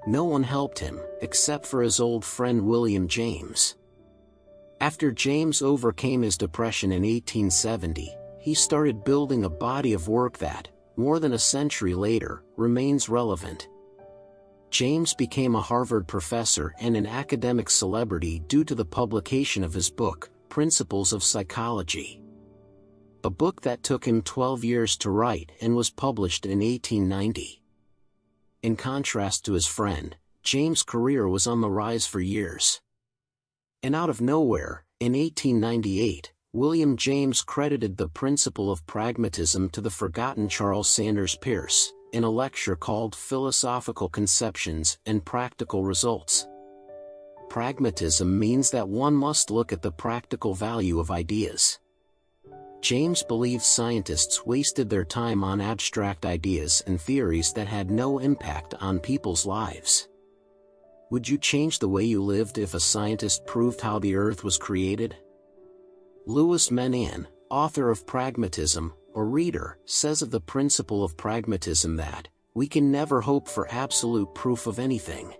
No one helped him, except for his old friend William James. After James overcame his depression in 1870, he started building a body of work that, more than a century later, remains relevant. James became a Harvard professor and an academic celebrity due to the publication of his book, Principles of Psychology. A book that took him 12 years to write and was published in 1890. In contrast to his friend, James' career was on the rise for years. And out of nowhere, in 1898, William James credited the principle of pragmatism to the forgotten Charles Sanders Peirce, in a lecture called Philosophical Conceptions and Practical Results. Pragmatism means that one must look at the practical value of ideas. James believed scientists wasted their time on abstract ideas and theories that had no impact on people's lives. Would you change the way you lived if a scientist proved how the earth was created? Louis Menand, author of Pragmatism, or Reader, says of the principle of pragmatism that, we can never hope for absolute proof of anything.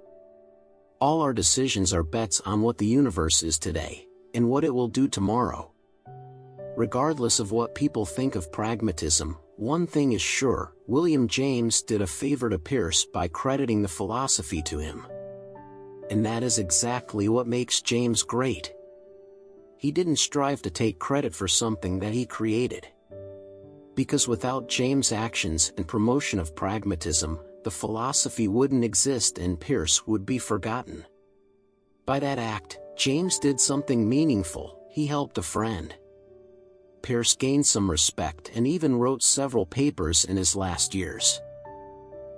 All our decisions are bets on what the universe is today, and what it will do tomorrow. Regardless of what people think of pragmatism, one thing is sure: William James did a favor to Peirce by crediting the philosophy to him. And that is exactly what makes James great. He didn't strive to take credit for something that he created. Because without James' actions and promotion of pragmatism, the philosophy wouldn't exist and Peirce would be forgotten. By that act, James did something meaningful. He helped a friend. Peirce gained some respect and even wrote several papers in his last years.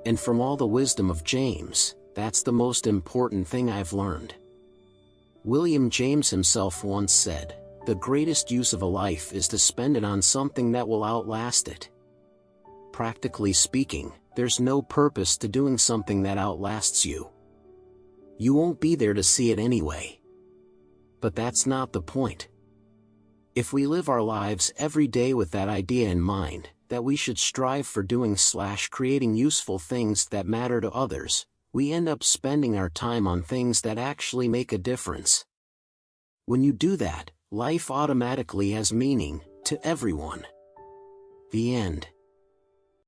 And from all the wisdom of James, that's the most important thing I've learned. William James himself once said, "The greatest use of a life is to spend it on something that will outlast it." Practically speaking, there's no purpose to doing something that outlasts you. You won't be there to see it anyway. But that's not the point. If we live our lives every day with that idea in mind, that we should strive for doing/creating useful things that matter to others, we end up spending our time on things that actually make a difference. When you do that, life automatically has meaning, to everyone. The end.